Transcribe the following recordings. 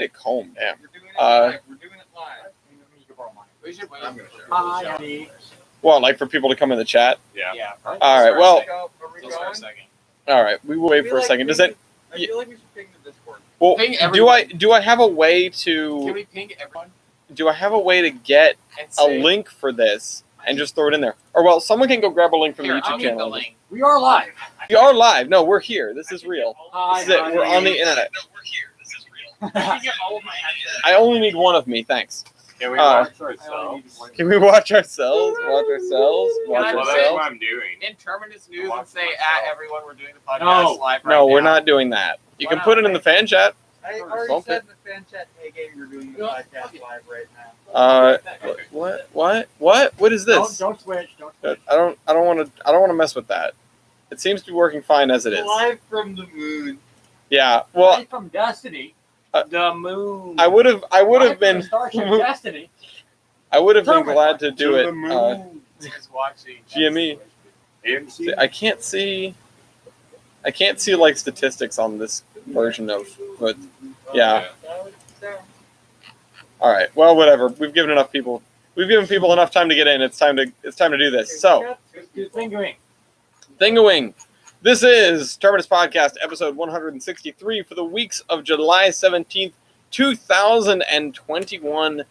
Take home, damn. We're doing it live. We're doing it live. You can borrow mine. We should wait. I'm gonna share. Hi, honey. Well, like for people to come in the chat. Yeah. All right. Well. Are we Just for a going? second. All right. We will wait for a second. Does it? I feel like we should ping the Discord. Well, Ping do everyone. I have a way Can to? we ping everyone? Do I have a way to get And a say, link for this and just throw it in there? Or well, someone can go grab a link from Here, the I'll YouTube need the channel. link. We are live. We are live. No, we're here. This is real. Hi, This is it. We're on the internet. No, we're here. This is real. I can get all of my access. I only need one of me. Thanks. Can we Uh, watch ourselves? Can we watch ourselves? Watch ourselves? Watch Can I Well, say- that's ourselves? what I'm doing. In Terminus News Watch and say myself. at everyone we're doing the podcast No. live right No, we're now. not doing that. You Why can not? put it in the fan chat. I Bump already it. said in the fan chat, hey game, you're doing the podcast live right now. What is this? Don't switch. Don't switch. I don't want to mess with that. It seems to be working fine as it is. Live from the moon. Yeah. Well, Live from Destiny. The moon. I would have Live from been Starship Destiny. glad to do it. The moon. Who's watching? GME. AMC. I can't see like statistics on this version of, but yeah. All right. Well, whatever. We've given people enough time to get in. It's time to do this. So, Good fingering. Thingawing. This is Terminus Podcast, episode 163 for the weeks of July 17th, 2021.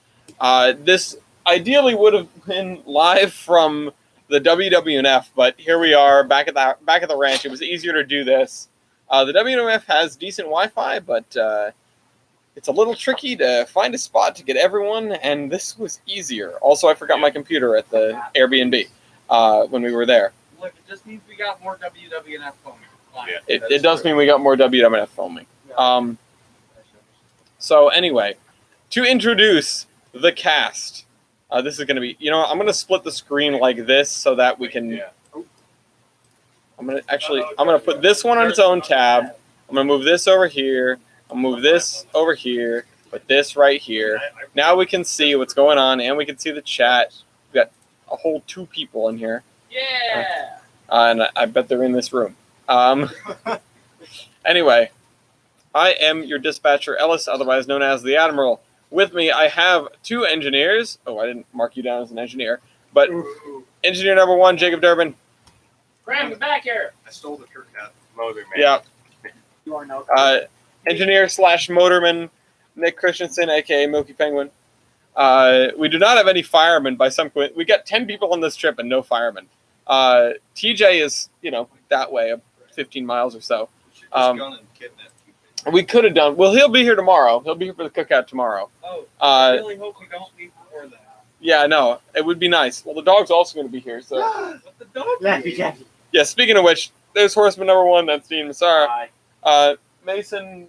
This ideally would have been live from the WWNF, but here we are back at the ranch. It was easier to do this. The WWNF has decent Wi-Fi, but it's a little tricky to find a spot to get everyone, and this was easier. Also, I forgot my computer at the Airbnb when we were there. Look, it just means we got more WWNF filming. Fine. Yeah. It does mean we got more WWNF filming. So anyway, to introduce the cast, this is going to be, I'm going to split the screen like this so that we can, Yeah. I'm going to put this one on its own tab. I'm going to move this over here. I'll move this over here, put this right here. Now we can see what's going on and we can see the chat. We've got a whole 2 people in here. Yeah. And I bet they're in this room. Anyway, I am your dispatcher, Ellis, otherwise known as the Admiral. With me, I have 2 engineers. Oh, I didn't mark you down as an engineer. But engineer number 1, Jacob Durbin. Graham, get back here. I stole the trick out. Motor man. Yeah. You are no. Engineer/motorman, Nick Christensen, a.k.a. Milky Penguin. We do not have any firemen by some point. We got 10 people on this trip and no firemen. TJ is, that way, 15 miles or so. We could have done. Well, he'll be here tomorrow. He'll be here for the cookout tomorrow. Oh, I really hope we don't leave before that. Yeah, no, it would be nice. Well, the dog's also going to be here. So, But the dog. Laffy Taffy. yeah. Speaking of which, there's horseman number 1. That's Dean Massara. Hi. Mason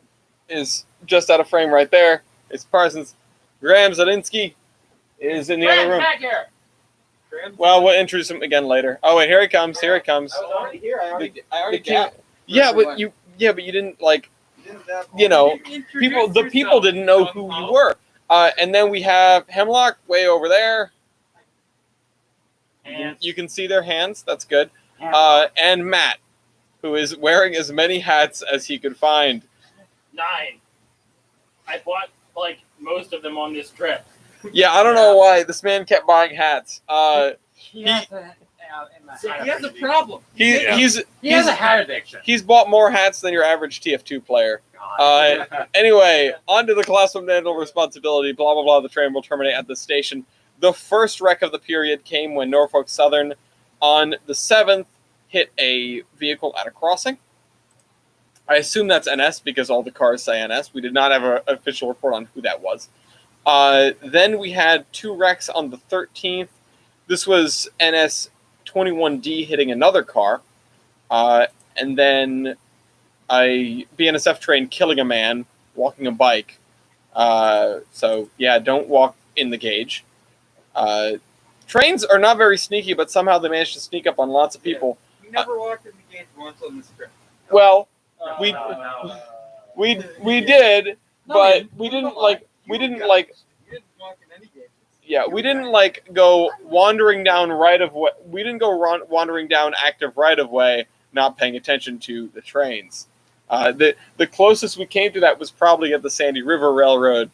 is just out of frame right there. It's Parsons. Graham Zelinsky is in the Graham, other room. back here. Well, we'll introduce him again later. Oh wait, here he comes. Here he comes. I was already here. I already The king- gapped. Yeah, but you didn't the people didn't know who you were. And then we have Hemlock way over there. And You can see their hands. That's good. And Matt, who is wearing as many hats as he could find. 9. I bought most of them on this trip. Yeah, I don't know why this man kept buying hats. he has a He has a problem. He's He has a hat addiction. He's bought more hats than your average TF2 player. Anyway, on to the class of national responsibility, blah, blah, blah. The train will terminate at the station. The first wreck of the period came when Norfolk Southern, on the 7th, hit a vehicle at a crossing. I assume that's NS because all the cars say NS. We did not have an official report on who that was. Then we had 2 wrecks on the 13th. This was NS 21D hitting another car. And then a BNSF train killing a man walking a bike. So, yeah, don't walk in the gauge. Trains are not very sneaky, but somehow they managed to sneak up on lots of people. We never walked in the gate once on this trip. Well, we No. did, No, but you- we didn't You didn't walk in any gates. yeah, we didn't go wandering down right of way. We didn't go wandering down active right of way, not paying attention to the trains. The closest we came to that was probably at the Sandy River Railroad,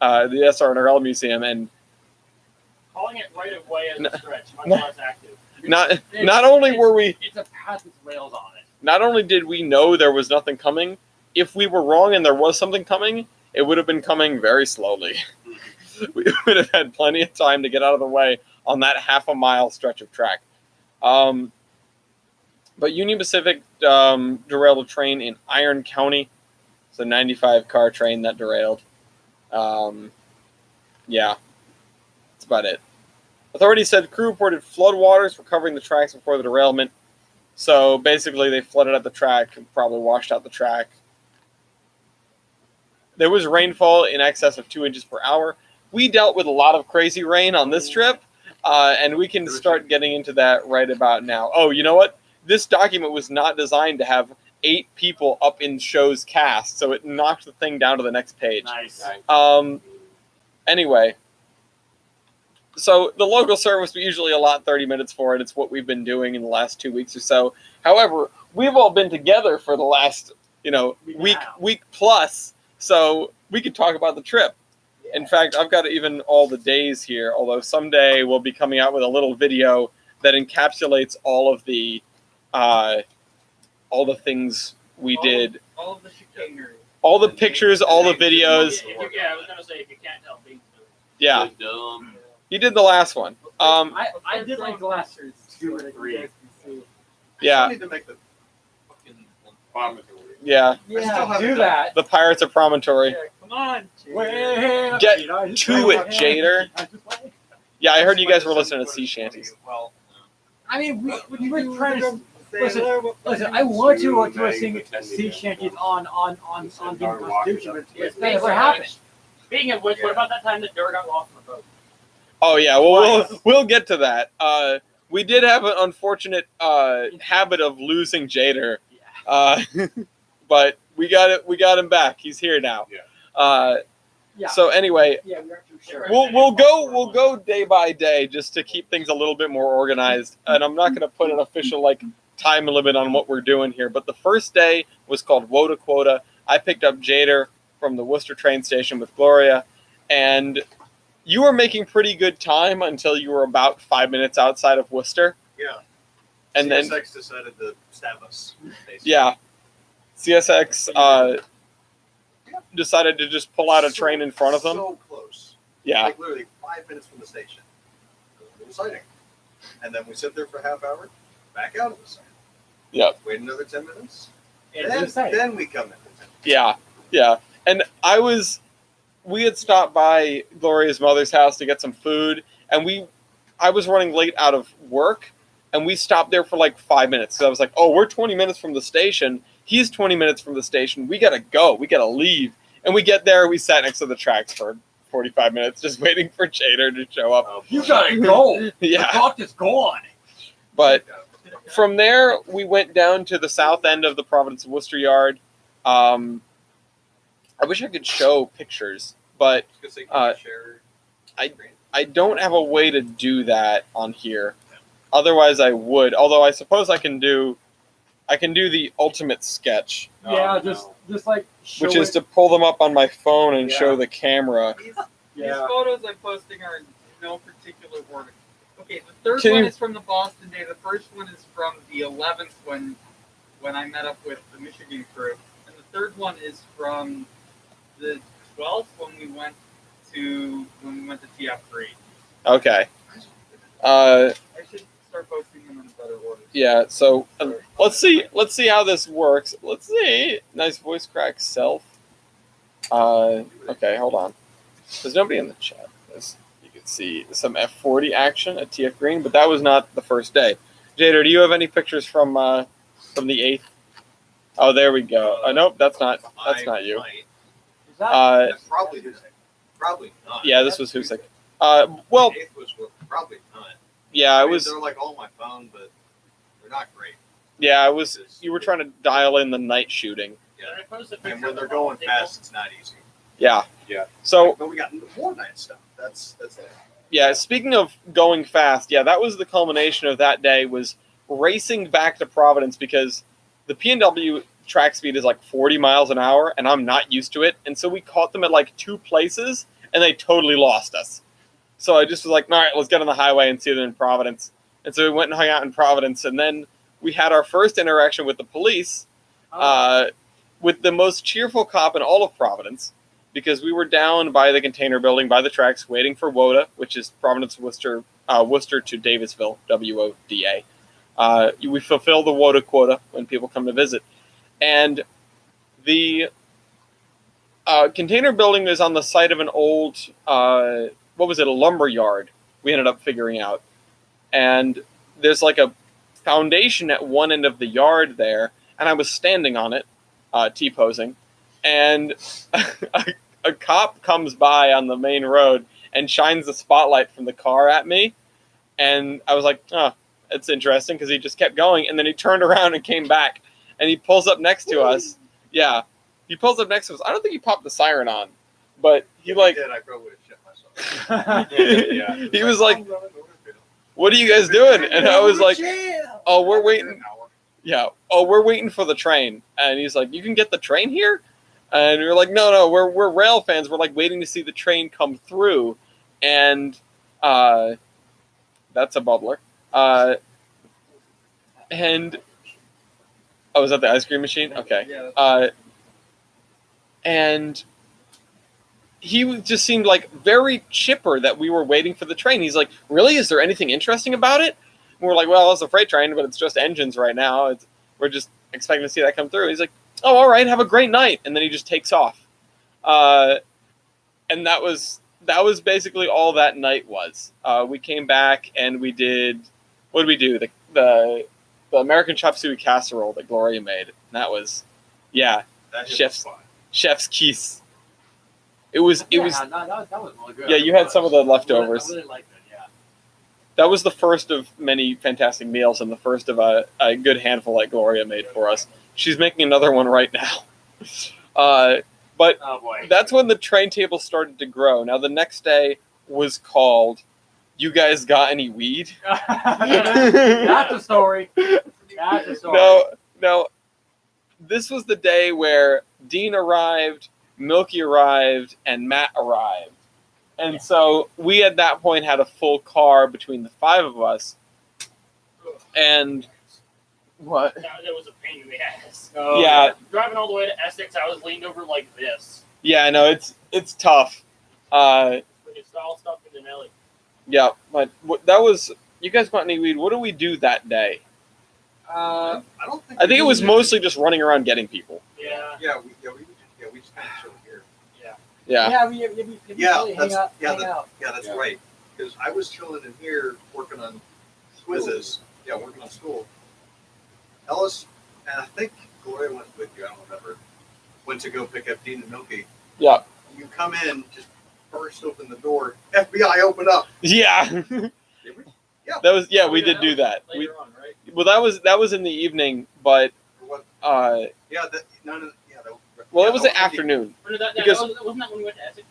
the SR&RL Museum, and Calling it right of way as No. a stretch, much No. less active. not only were we, It's a path with rails on it. not only did we know there was nothing coming, if we were wrong and there was something coming, it would have been coming very slowly. We would have had plenty of time to get out of the way on that half a mile stretch of track. But Union Pacific derailed a train in Iron County. It's a 95 car train that derailed. Yeah, that's about it. Authorities said crew reported floodwaters were covering the tracks before the derailment. So basically, they flooded out the track and probably washed out the track. There was rainfall in excess of 2 inches per hour. We dealt with a lot of crazy rain on this trip, and we can start getting into that right about now. Oh, you know what? This document was not designed to have 8 people up in show's cast, so it knocked the thing down to the next page. Nice. Anyway, so the local service, we usually allot 30 minutes for it. It's what we've been doing in the last 2 weeks or so. However, we've all been together for the last, week plus, so we could talk about the trip. In fact, I've got even all the days here, although someday we'll be coming out with a little video that encapsulates all of the things we did. All of the chicanery. All the pictures, all the videos. Yeah, I was gonna say if you can't tell, Big's doing it. Yeah, Dumb. he did the last one. I did like the last two or three. Yeah, Need to make the fucking promontory. yeah. still Yeah, haven't do done that. The Pirates of Promontory. Yeah, come on. Jay. Wait, Get to to it, Jader. Yeah, I heard you guys were listening to sea shanties. Well, I mean, we were trying to. Say Listen, hello. Listen, I want to sing sea shanties on the Constitution, but it's never happened. Speaking of which, what about that time that Dur got lost on the boat? Oh yeah, well we'll get to that. We did have an unfortunate habit of losing Jader, but we got him back. He's here now. Yeah. So anyway, Yeah, we aren't too sure. we'll go day by day just to keep things a little bit more organized. And I'm not going to put an official time limit on what we're doing here. But the first day was called Woda Quota. I picked up Jader from the Worcester train station with Gloria, and you were making pretty good time until you were about 5 minutes outside of Worcester. yeah. And then CSX decided to stab us. basically. yeah, CSX decided to just pull out a train in front of them. So close. Yeah, Like literally 5 minutes from the station. A little sighting. And then we sit there for a half hour, back out of the sighting. Yep. Wait another 10 minutes. It's Then we come in. yeah. And we had stopped by Gloria's mother's house to get some food, and I was running late out of work, and we stopped there for 5 minutes. So I was like, oh, we're 20 minutes from the station. He's 20 minutes from the station. We gotta go. We gotta leave. And we get there. We sat next to the tracks for 45 minutes, just waiting for Jader to show up. Oh, You gotta go. Yeah. The clock is gone. But from there, we went down to the south end of the Providence of Worcester Yard. I wish I could show pictures, but I don't have a way to do that on here. Otherwise, I would. Although I suppose I can do the ultimate sketch, Yeah, just show which is it. to pull them up on my phone and Yeah. show the camera. These Yeah. photos I'm posting are in no particular order. Okay, the third Can one you- is from the Boston day. The first one is from the 11th when I met up with the Michigan crew, and the third one is from the 12th when we went to TF3. Okay. I should start posting them in a better order. Yeah. So let's see how this works. Let's see. Nice voice crack, self. Okay, hold on. There's nobody in the chat. You can see some F40 action at TF Green, but that was not the first day. Jader, do you have any pictures from the 8th? Oh, there we go. Nope, that's not you. Is that, Probably not. Yeah, this was Husik. Well, The eighth was probably not. yeah, I it mean, was. they're on my phone, but they're not great. Yeah, it was. You were trying to dial in the night shooting. I posted a And picture when of they're the ball, going they fast, it's not easy. Yeah. Yeah. So But we got more night stuff. That's it. yeah, speaking of going fast, yeah, that was the culmination of that day. Was racing back to Providence because the PNW track speed is like 40 miles an hour, and I'm not used to it. And so we caught them at like 2 places, and they totally lost us. So I just was like, all right, let's get on the highway and see them in Providence. And so we went and hung out in Providence, and then we had our first interaction with the police, with the most cheerful cop in all of Providence, because we were down by the container building, by the tracks, waiting for WODA, which is Providence, Worcester to Davisville, WODA. We fulfill the WODA quota when people come to visit. And the container building is on the site of an old, a lumber yard, we ended up figuring out. And there's like a foundation at one end of the yard there, and I was standing on it, T-posing, and a cop comes by on the main road and shines the spotlight from the car at me, and I was like, oh, it's interesting, because he just kept going, and then he turned around and came back, and he pulls up next to us. Yeah, he pulls up next to us. I don't think he popped the siren on, but he like... I probably would have shit myself. He was like, what are you guys doing? And I was like, oh, we're waiting. Yeah. Oh, we're waiting for the train. And he's like, you can get the train here? And we were like, no, we're rail fans. We're like waiting to see the train come through. And that's a bubbler. And oh, is that the ice cream machine? Okay. Yeah. And he just seemed like very chipper that we were waiting for the train. He's like, really? Is there anything interesting about it? And we're like, well, it's a freight train, but it's just engines right now. We're just expecting to see that come through. He's like, oh, all right, have a great night. And then he just takes off. And that was basically all that night was. We came back and we did, what did we do? The American chop suey casserole that Gloria made. And that was, yeah, That shit Chef's- was fun. chef's kiss. It was That was really good. Yeah, you had some of the leftovers. I really liked it, yeah. That was the first of many fantastic meals and the first of a good handful that Gloria made for us. She's making another one right now. But Oh boy. that's when the train table started to grow. Now, the next day was called, You Guys Got Any Weed? That's a story. That's a story. No. This was the day where Dean arrived, Milky arrived, and Matt arrived. And so we at that point had a full car between the 5 of us. And what? That was a pain in the ass. Yeah. Driving all the way to Essex, I was leaned over like this. Yeah, no, it's tough. But it's all stuck in the belly. Yeah, but that was, You Guys Got Any Weed? What did we do that day? I don't think. I think it was mostly just running around getting people. Yeah. We just kind of chilled here. Yeah. We Yeah, really hang out. That's right. Because I was chilling in here working on quizzes. Yeah, working on school. Ellis and I think Gloria went with you. I don't remember. Went to go pick up Dean and Milky. Yeah. You come in, just burst open the door. FBI, open up. Yeah. Did we? Yeah. That was we did do that. Later on, right? Well, that was in the evening, but For what? yeah, That well, it was that the afternoon. Because wasn't that when we went to Essex?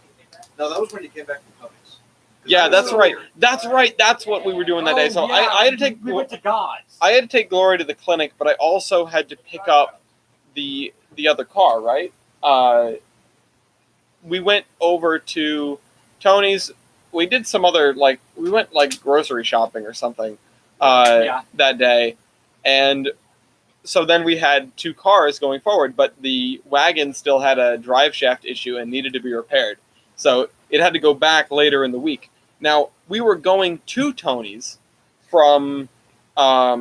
No, that was when you came back from Tony's. Yeah, that's right. That's right. That's what we were doing that day. So I had to take We went to God's. I had to take Gloria to the clinic, but I also had to pick up the other car, right? We went over to Tony's. We did some other, we went, grocery shopping or something that day. And so then we had 2 cars going forward, but the wagon still had a drive shaft issue and needed to be repaired. So it had to go back later in the week. Now, we were going to Tony's from... Where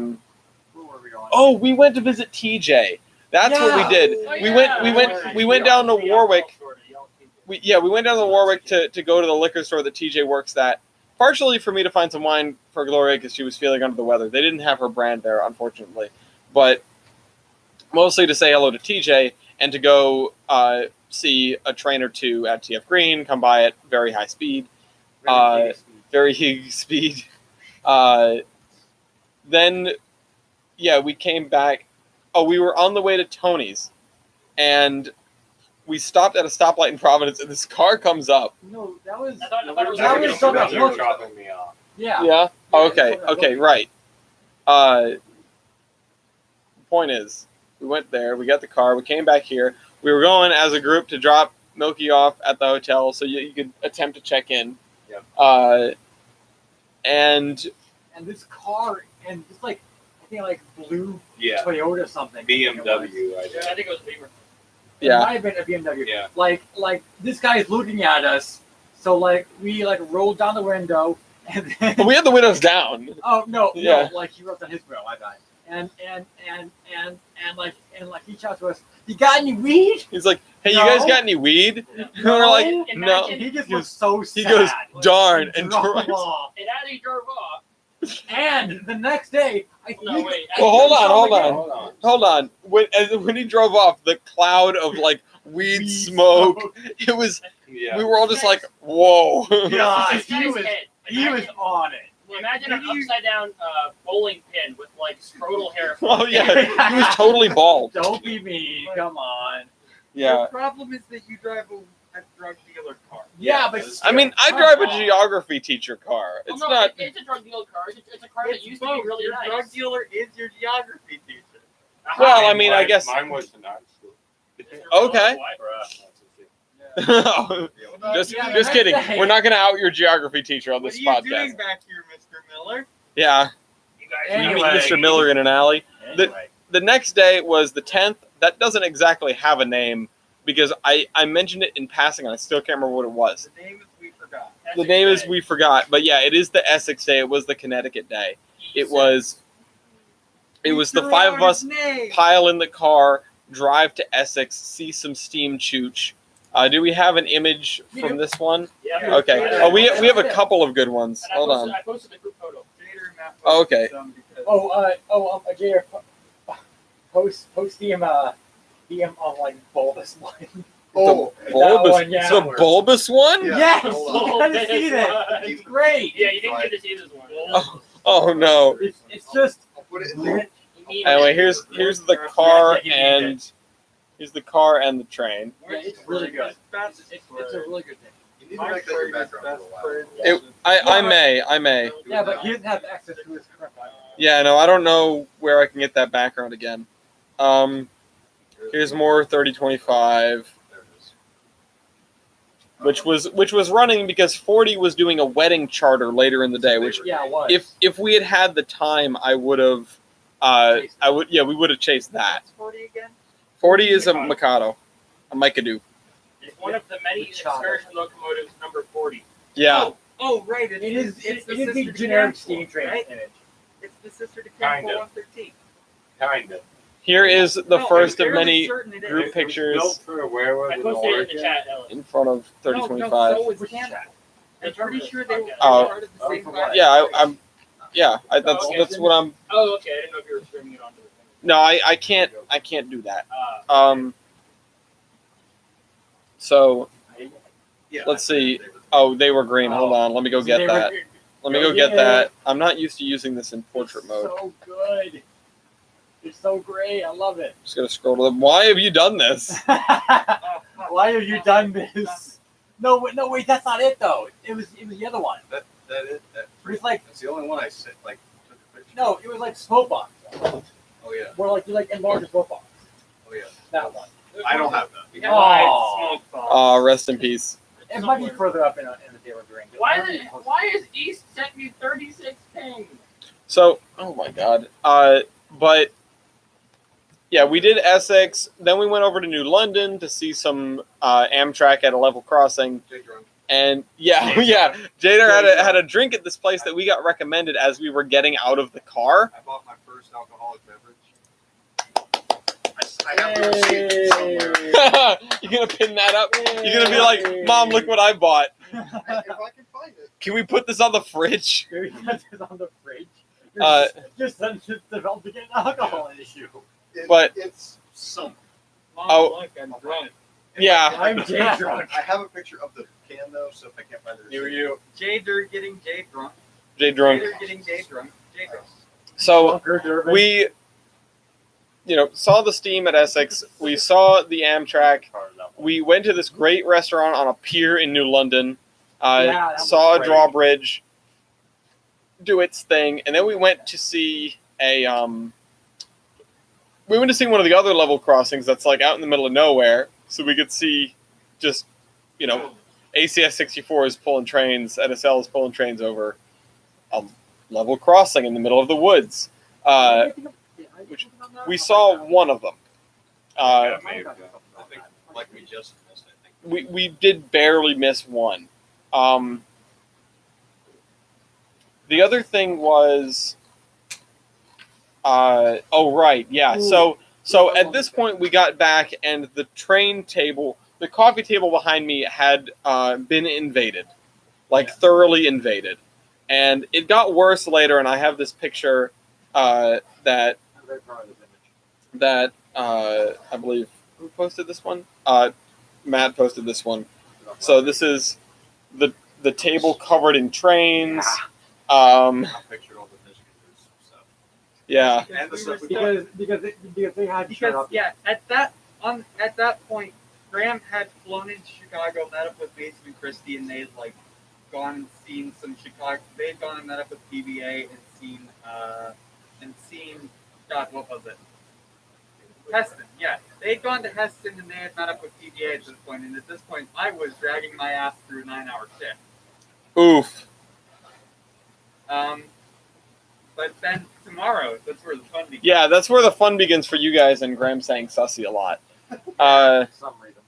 were we going? Oh, we went to visit TJ. That's what we did. We went down to Warwick. We went down to Warwick to go to the liquor store that TJ works at. Partially for me to find some wine for Gloria because she was feeling under the weather. They didn't have her brand there, unfortunately. But mostly to say hello to TJ and to go see a train or two at TF Green, come by at very high speed. Very huge speed. Then, we came back. Oh, we were on the way to Tony's, and we stopped at a stoplight in Providence, and this car comes up. No, that was. I thought it was That was something You were else. dropping me off. Yeah. Yeah? Oh, okay, right. Point is, We went there. We got the car. We came back here. We were going as a group to drop Milky off at the hotel so you could attempt to check in. Yep. And this car, and it's like, I think like blue Yeah. Toyota something. BMW. I think it was Beamer. It Yeah. might have been a BMW. Yeah. Like this guy's looking at us. So like we like rolled down the window and then we had the windows down. oh no, Yeah. no, like he rolled down his window, I died. And like he shouts to us, "You got any weed?" He's like, "Hey, No. you guys got any weed?" And we're like, "No." Imagine- He just He looks so He sad. goes, Like, "Darn," he and drove drives. off. And as he drove off, And the next day, I no think wait. Well, hold we on, saw hold him again. on. Hold on. When he drove off, the cloud of like weed smoke, it was. Yeah. We were all just like, "Whoa." Yeah, This he guy's was head. he was on it. Imagine an upside down bowling pin with like scrotal hair. Oh yeah, he was totally bald. Don't be mean. Come on. Yeah. The problem is that you drive a drug dealer car. Yeah, but I mean, I drive a geography teacher car. It's Well, no, not. It's a drug dealer car. It's a car that It's used to be both. really Your nice. drug dealer is your geography teacher. Well, I mean, I Mine- guess. Mine was an art school. Okay. Bruh. just kidding. We're not going to out your geography teacher on What this are you podcast. doing back here, Mr. Miller? Yeah, You guys, you Anyway. meet Mr. Miller in an alley. Anyway. The next day was the 10th. That doesn't exactly have a name because I mentioned it in passing and I still can't remember what it was. The name is we forgot. The name is we forgot, but yeah, it is the Essex Day. It was the Connecticut Day. It was the five of us pile in the car, drive to Essex, see some steam chooch. Do we have an image from this one? Yeah. Okay. Oh, we have a couple of good ones. And Hold on. I posted the group photo. Jader and Matt Oh, okay. posted some because- Jader, post DM on like bulbous one. Oh, The bulbous, one, yeah. the bulbous one? Yeah. Yes, Hold you on. gotta see that. It's great. Yeah, you didn't get to see this one. Oh no. It's just I'll put it in there. You need Anyway, it. here's the car Yeah, you need and here's the car and the train. Yeah, it's really good. Best it's a really good thing. You need to My make that your friend is background best for a while. friend. I may. Yeah, but he doesn't have access to his current Bible. Yeah, no, I don't know where I can get that background again. Here's more 3025, There it is. which was running because 40 was doing a wedding charter later in the day. Which Yeah, it was. if we had had the time, I would have. We would have chased that. What's 40 again? 40 is a Mikado, a Mikado. It's one of the many excursion locomotives, number 40. Yeah. Oh, right. It is It's the the sister to generic Camp steam train right? image. It's the sister to Kind Camp of. 113. Kind of. Here is the No, first I'm of fairly many certain it is. group It was pictures built for where was I it, posted it in the Oregon? chat, Ellen. in front of 3025. No, so is Camp. I'm pretty sure they were Oh. part of the same Oh, class. Yeah, that's Okay. that's what I'm. Oh, okay. I didn't know if you were streaming it onto the thing. No, I can't do that. Uh, So Yeah, Let's see. they were- oh, they were green. Hold on, let me go get They were- that. Let me go get that. I'm not used to using this in portrait mode. So good. It's so great. I love it. Just gonna scroll to them. Why have you done this? Why have you done this? No, wait, that's not it though. It was the other one. That is that. It was like That's the only one I took a picture. no, it was like smoke box. Oh yeah. Where like you like enlarge a smoke box. Oh yeah. That one. I don't have that. We have Oh. smoke bombs. Rest in peace. It might be further up in the day we're doing. Why is East sent me 36 ping? So, oh my god. But yeah, we did Essex. Then we went over to New London to see some Amtrak at a level crossing. Jay drunk. And yeah, Jader had a drink at this place that we got recommended as we were getting out of the car. I bought my first alcoholic beverage. I have the receipt somewhere. You're gonna pin that up. You're gonna be like, "Mom, look what I bought. If I can find it. Can we put this on the fridge?" Maybe that's on the fridge. Just developing an alcohol issue. But- It's some. Mom, Oh. look, I'm drunk. Yeah. I'm Jay drunk. I have a picture of the can though, so if I can't find the receipt. Jader getting Jay drunk. Jay drunk. Jader getting Jay drunk. Jay drunk. So Durbin. we, saw the steam at Essex. We saw the Amtrak. We went to this great restaurant on a pier in New London. Yeah, that was Saw a great. drawbridge do its thing, and then we went to see a we went to see one of the other level crossings that's like out in the middle of nowhere, so we could see just, you know, ACS 64 is pulling trains, NSL is pulling trains over a level crossing in the middle of the woods. Which we saw one of them. Yeah, maybe. I think like we just missed. I think. We did barely miss one. The other thing was, oh right, yeah. So at this point we got back, and the train table, the coffee table behind me had been invaded, like thoroughly invaded, and it got worse later. And I have this picture that I'm very proud of this image. that I believe who posted this one? Matt posted this one. So this is the table covered in trains. I pictured all the Michiganders stuff. Yeah. And the stuff we Because they had to shut Because up. yeah, at that point, Graham had flown into Chicago, met up with Mason and Christie, and they'd like gone and seen some Chicago. They'd gone and met up with PBA and seen God, what was it? Heston. Yeah, they'd gone to Heston and they had met up with PBA at this point. And at this point, I was dragging my ass through a 9-hour shift. Oof. But then tomorrow, that's where the fun begins. Yeah, that's where the fun begins for you guys, and Graham saying sussy a lot. For some reason.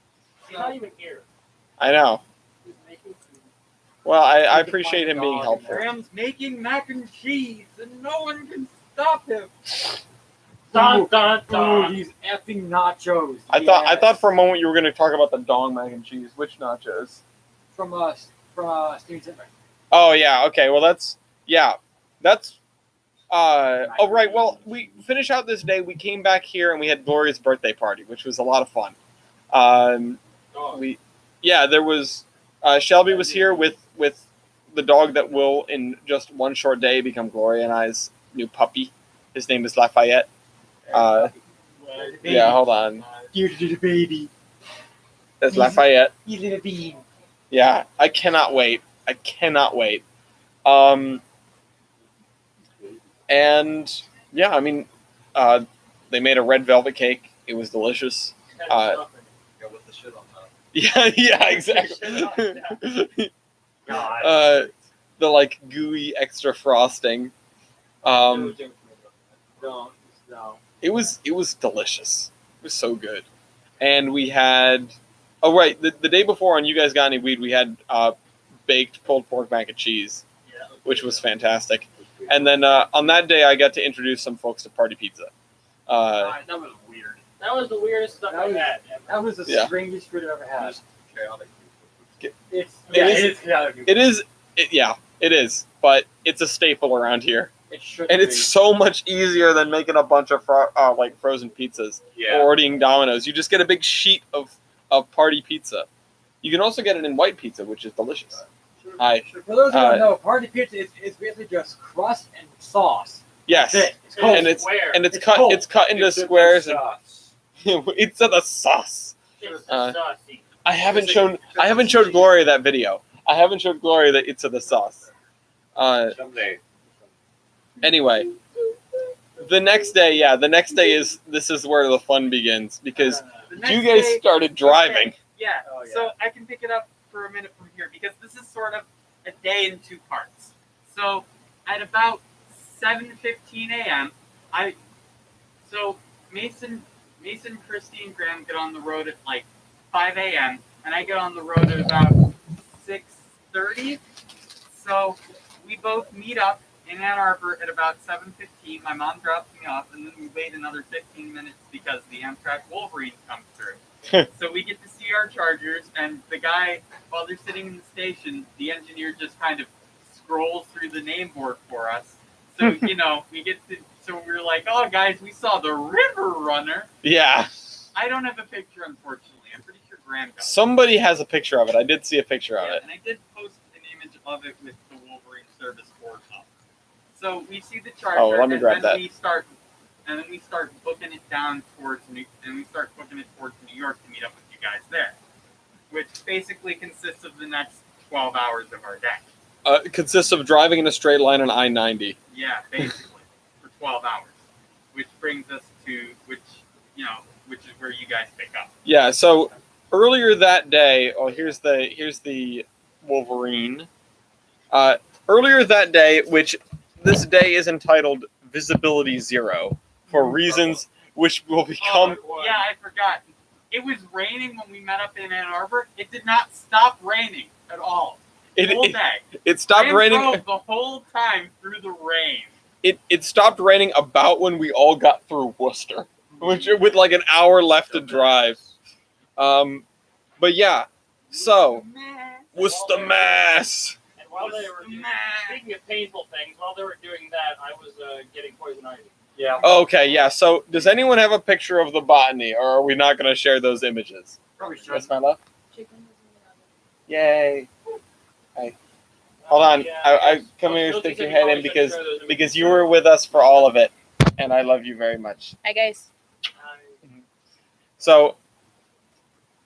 He's not even here. I know. He's making food. Well, I appreciate him being helpful. Graham's making mac and cheese, and no one can stop him. Dun, dun, Ooh, dun. these effing nachos. I thought for a moment you were going to talk about the dong mac and cheese. Which nachos? from Steven Zimmer. Oh yeah. Okay. Well, that's. Oh right. Well, we finish out this day. We came back here and we had Gloria's birthday party, which was a lot of fun. There was Shelby was here with the dog that will in just one short day become Gloria and I's new puppy. His name is Lafayette. Yeah, hold on. You little baby. That's Lafayette. You little bean. Yeah, I cannot wait. And yeah, I mean, they made a red velvet cake. It was delicious. go with the shit on top. Yeah, exactly. God. The like gooey extra frosting. No. It was delicious. It was so good. And we had, oh right, the day before on You Guys Got Any Weed, we had baked pulled pork mac and cheese, which was fantastic. And then on that day, I got to introduce some folks to Party Pizza. That was weird. That was the weirdest stuff I had ever. That was the Yeah. strangest food I've ever had. Chaotic. It is, but it's a staple around here. It should And it's so much easier than making a bunch of like frozen pizzas Yeah. or ordering Domino's. You just get a big sheet of Party Pizza. You can also get it in white pizza, which is delicious. For those who don't know, party pizza is basically just crust and sauce. Yes, That's it. It's cold. and it's Square. and it's It's cut cold. it's cut into It's in the squares and sauce. it's the sauce. It's Uh, saucy. I haven't showed Gloria that video. I haven't showed Gloria that it's the sauce. Someday. Anyway, the next day is this is where the fun begins because The you next guys day- started driving. Okay, yeah. Oh, yeah. So I can pick it up for a minute from here because this is sort of a day in two parts. So at about 7:15 a.m., Mason, Christy, and Graham get on the road at like 5 a.m. and I get on the road at about 6:30. So we both meet up in Ann Arbor at about 7:15. My mom drops me off, and then we wait another 15 minutes because the Amtrak Wolverine comes through. So we get to see our Chargers, and the guy, while they're sitting in the station, the engineer just kind of scrolls through the name board for us. So, so we're like, oh, guys, we saw the River Runner. Yeah, I don't have a picture, unfortunately. I'm pretty sure Graham does. somebody has a picture of it. I did see a picture of Yeah, it. and I did post an image of it with the Wolverine service board up. So we see the Charger, Oh, let me grab and that. then we start booking it down towards New York to meet up with you guys there, which basically consists of the next 12 hours of our day. It consists of driving in a straight line on I-90. Yeah, basically for 12 hours, which brings us to which is where you guys pick up. Yeah. So earlier that day, here's the Wolverine. Earlier that day, which this day is entitled Visibility Zero for reasons which will become. Yeah, I forgot. It was raining when we met up in Ann Arbor. It did not stop raining at all. The whole day. It stopped raining. Drove the whole time through the rain. It stopped raining about when we all got through Worcester, which with like an hour left to drive. But yeah, so Worcester, Mass. And while they were speaking of painful things, while they were doing that, I was getting poison ivy. Yeah. Okay, yeah. So does anyone have a picture of the botany, or are we not going to share those images? Probably should. Yes, my love. Yay. Hey. Hold on. I come here, stick your head in because you were with us for all of it, and I love you very much. Hi guys. So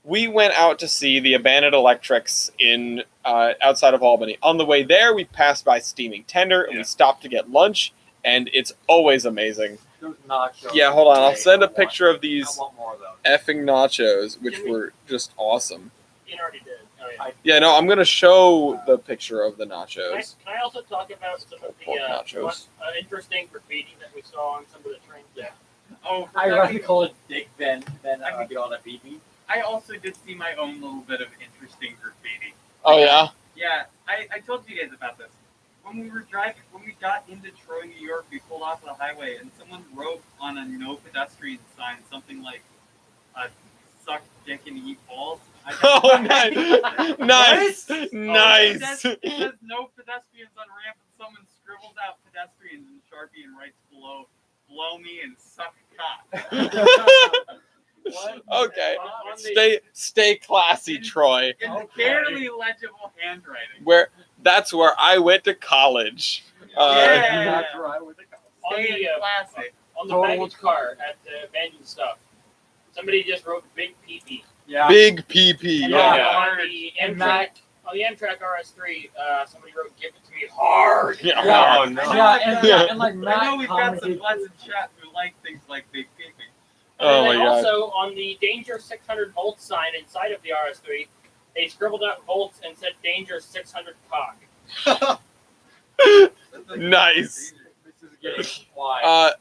we went out to see the abandoned electrics in outside of Albany. On the way there, we passed by Steaming Tender, and we stopped to get lunch, and it's always amazing. Those nachos. Yeah, hold on. I'll send a picture of I these want more of those. effing nachos, which were just awesome. Ian already did. Oh, yeah. Yeah, no, I'm going to show the picture of the nachos. Can I also talk about some of Pork the nachos. interesting graffiti that we saw on some of the trains? Yeah. Oh, I rather call it Dick than get all that BB. I also did see my own little bit of interesting graffiti. Oh, yeah? Yeah, I told you guys about this. When we got into Troy, New York, we pulled off the highway, and someone wrote on a no pedestrian sign something like, "Suck dick and eat balls." Oh, nice. Nice. It Nice. says no pedestrians on ramp, and someone scribbles out pedestrians in Sharpie and writes below, "Blow me and suck cock." Okay. Stay classy, Troy. It's barely legible handwriting. That's where I went to college. Yeah. That's right. With the Stay classy. On the baggage car at the abandoned stuff, somebody just wrote "Big PP." Yeah. Big PP. And Yeah. on the Amtrak RS3, somebody wrote "Give it to me hard." Yeah. Yeah. Oh, no. Yeah, and like I Matt know we've got some commented. pleasant chat who like things like big peeping. Oh, And then my God. also on the Danger 600 volt sign inside of the RS3, they scribbled out volts and said Danger 600 cock. Nice. This is getting quiet.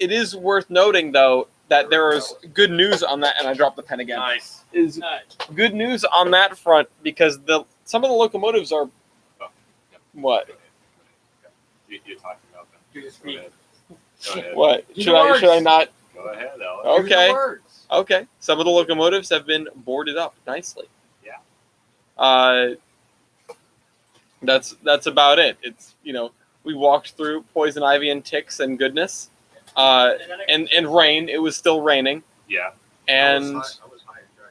It is worth noting though that there is good news on that, and I dropped the pen again. Nice. Is good news on that front because some of the locomotives are what? You're talking about them. Do this Go week. ahead. Go ahead. What Use should the I words. should I not? Go ahead, Alex. Oh. Use the Okay. words. Okay, some of the locomotives have been boarded up nicely. Yeah. That's about it. It's we walked through poison ivy and ticks and goodness, and rain. It was still raining, Yeah. and I was high and dry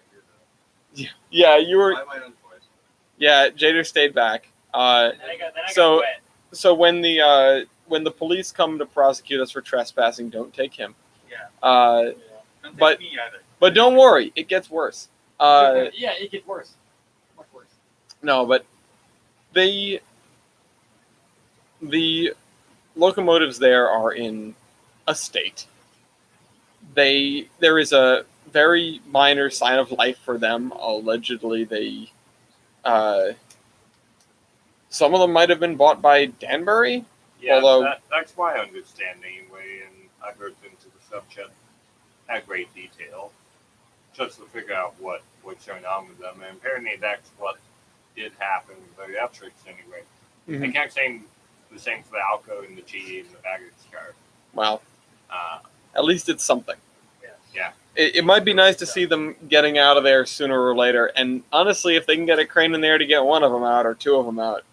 here, yeah, you though. were. I might have twice. Yeah, Jader stayed back. Then I got So- wet. So when the police come to prosecute us for trespassing, don't take him. Yeah. Don't take But- me either. But don't worry, it gets worse. Yeah, it gets worse. Much worse. No, but the locomotives there are in a state. There is a very minor sign of life for them. Allegedly, some of them might have been bought by Danbury. Yeah, Although- that's my understanding anyway, and I looked into the subject at great detail just to figure out what's going on with them. And apparently that's what did happen with the electrics anyway. I can't say the same for the Alco and the GE and the baggage car. Well, Uh, at least it's something. Yeah. It might be nice to see them getting out of there sooner or later. And honestly, if they can get a crane in there to get one of them out or two of them out,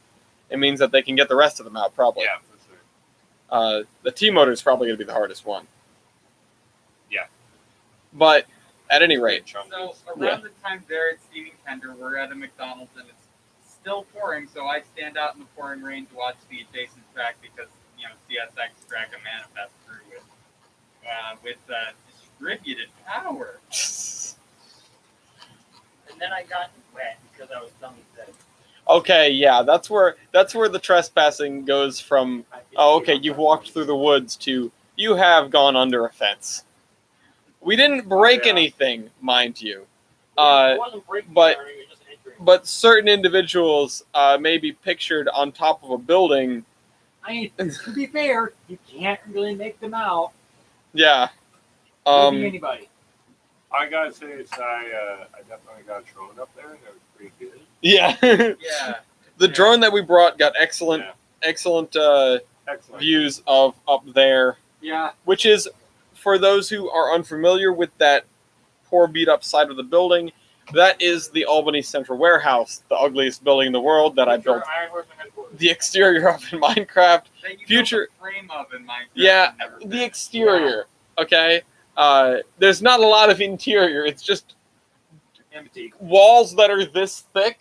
it means that they can get the rest of them out probably. yeah, for sure. The T-motor is probably going to be the hardest one. Yeah. But at any rate, So around Yeah. the time there at Steaming Tender, we're at a McDonald's and it's still pouring. So I stand out in the pouring rain to watch the adjacent track because CSX drag a manifest through with distributed power. And then I got wet because I was dummy sick. okay, yeah, that's where the trespassing goes from. Oh, okay, you've walked through the woods to you have gone under a fence. We didn't break Yeah. anything, mind you. It wasn't breaking but- or anything, it was just entering. But certain individuals may be pictured on top of a building. I mean, to be fair, you can't really make them out. Yeah. Could be anybody. I gotta say, I definitely got thrown up there, and it was pretty good. Yeah. Yeah. The drone that we brought got excellent Yeah. excellent Excellent. views of up there, Yeah. which is, for those who are unfamiliar with that poor beat up side of the building, that is the Albany Central Warehouse, the ugliest building in the world that I built Iron Horseman headquarters. the exterior of in Minecraft. That you Future- built a frame of in Minecraft. Yeah, and never the finished. exterior, okay? There's not a lot of interior. It's just Empty. walls that are this thick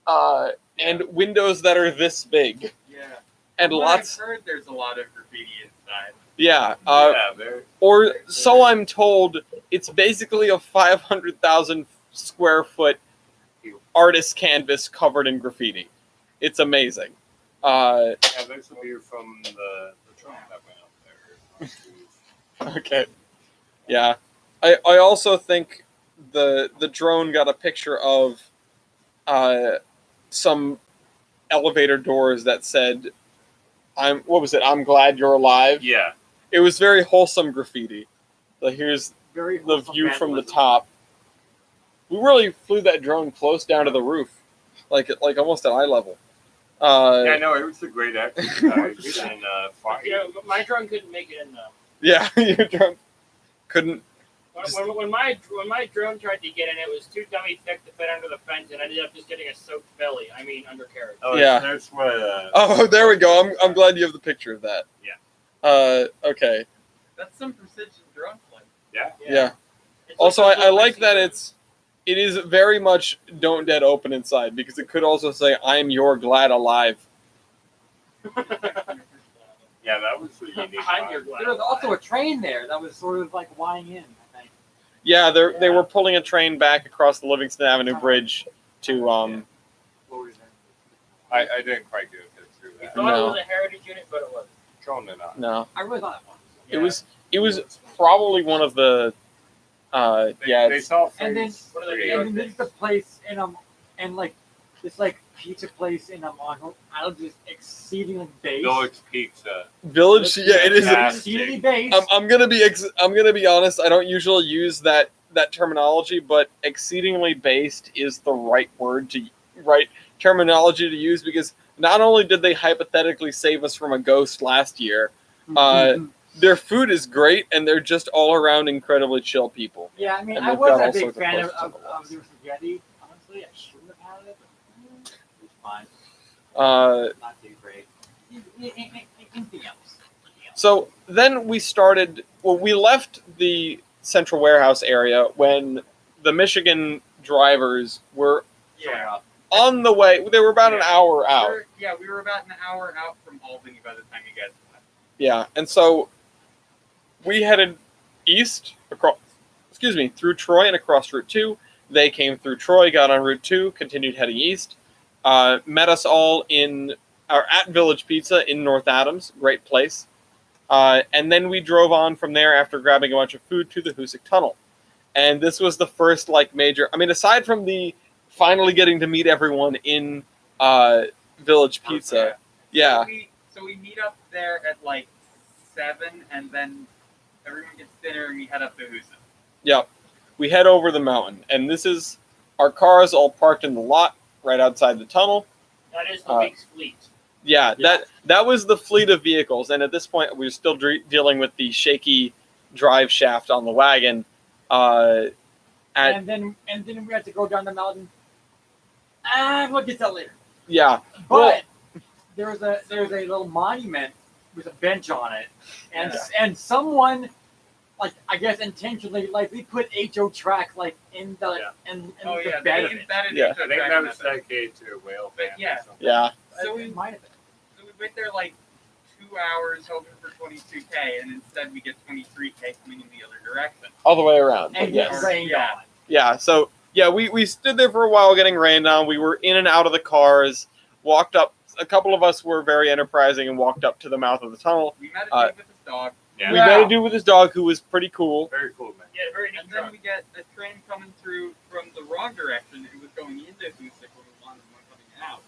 and windows that are this big. Yeah. And From what lots, I've heard there's a lot of graffiti inside. yeah. Yeah, very. Or so I'm told. It's basically a 500,000 square foot artist canvas covered in graffiti. It's amazing. Yeah, there's a view from the drone that went up there. Okay. Yeah. I also think the drone got a picture of some elevator doors that said I'm glad you're alive. Yeah. It was very wholesome graffiti. So here's Very the wholesome view from the vandalism. top. We really flew that drone close down to the roof, like almost at eye level. Yeah, no, it was a great exercise and flying. Yeah, but my drone couldn't make it in though. Yeah, your drone couldn't. When my drone tried to get in, it was too dummy thick to fit under the fence, and I ended up just getting a soaked belly. I mean, undercarriage. Oh, Yeah. That's what. Oh, there we go. I'm glad you have the picture of that. Yeah. Okay. That's some precision drone flight. Yeah. It's Also, like I like that those it is very much don't dead open inside, because it could also say I'm your glad alive. Yeah, that was a unique. I'm your vibe. glad. There was also a train there that was sort of like wying in, I think. Yeah, they were pulling a train back across the Livingston Avenue Bridge to What were you saying? I didn't quite get through We that. thought No. it was a heritage unit, but it wasn't. Drone it on. no. I really thought it was. It was probably one of the They it's- saw And then- phase What are they three. doing? And there's the place in and like this like pizza place in on Island is exceedingly based. Village Pizza. Village. Yeah, it is. Yeah. Exceedingly based. I'm gonna be honest. I don't usually use that terminology, but exceedingly based is the right terminology to use, because not only did they hypothetically save us from a ghost last year, their food is great, and they're just all around incredibly chill people. Yeah, I mean, And I they've got all wasn't a big sorts of fan places of to go. their spaghetti. Honestly, I shouldn't have had it, but it was fine. Not too great. Anything else? So then we started. Well, we left the central warehouse area when the Michigan drivers were Yeah. on the way. They were about an hour out. We were about an hour out from Albany by the time you guys left. Yeah, and so we headed east through Troy and across Route 2. They came through Troy, got on Route 2, continued heading east, met us all at Village Pizza in North Adams, great place. And then we drove on from there after grabbing a bunch of food to the Hoosick Tunnel. And this was the first major, aside from the finally getting to meet everyone in Village Pizza. Okay. Yeah. So we meet up there at 7, and then everyone gets dinner and we head up to Houston. Yep. We head over the mountain, and this is our cars all parked in the lot right outside the tunnel. That is the week's fleet. Yeah, that was the fleet of vehicles, and at this point we're still dealing with the shaky drive shaft on the wagon. And then we had to go down the mountain. We'll get to that later. Yeah, But there's a little monument with a bench on it, and someone, I guess intentionally, we put HO track in the in Oh the yeah, bed they of it. embedded Yeah. it. I think that was dedicated to a whale But fan. yeah. Or something. yeah. So It might have been. So we went there 2 hours hoping for 22K, and instead we get 23K coming in the other direction. All the way around. And Yes. it's rained Yeah. on. Yeah, so we stood there for a while getting rained on. We were in and out of the cars, walked up. A couple of us were very enterprising and walked up to the mouth of the tunnel. We met a dude with his dog. Yeah. We met a dude with his dog who was pretty cool. Very cool, man. Yeah, very neat And then truck. we get a train coming through from the wrong direction. It was going into Hoosick when we wanted one coming out.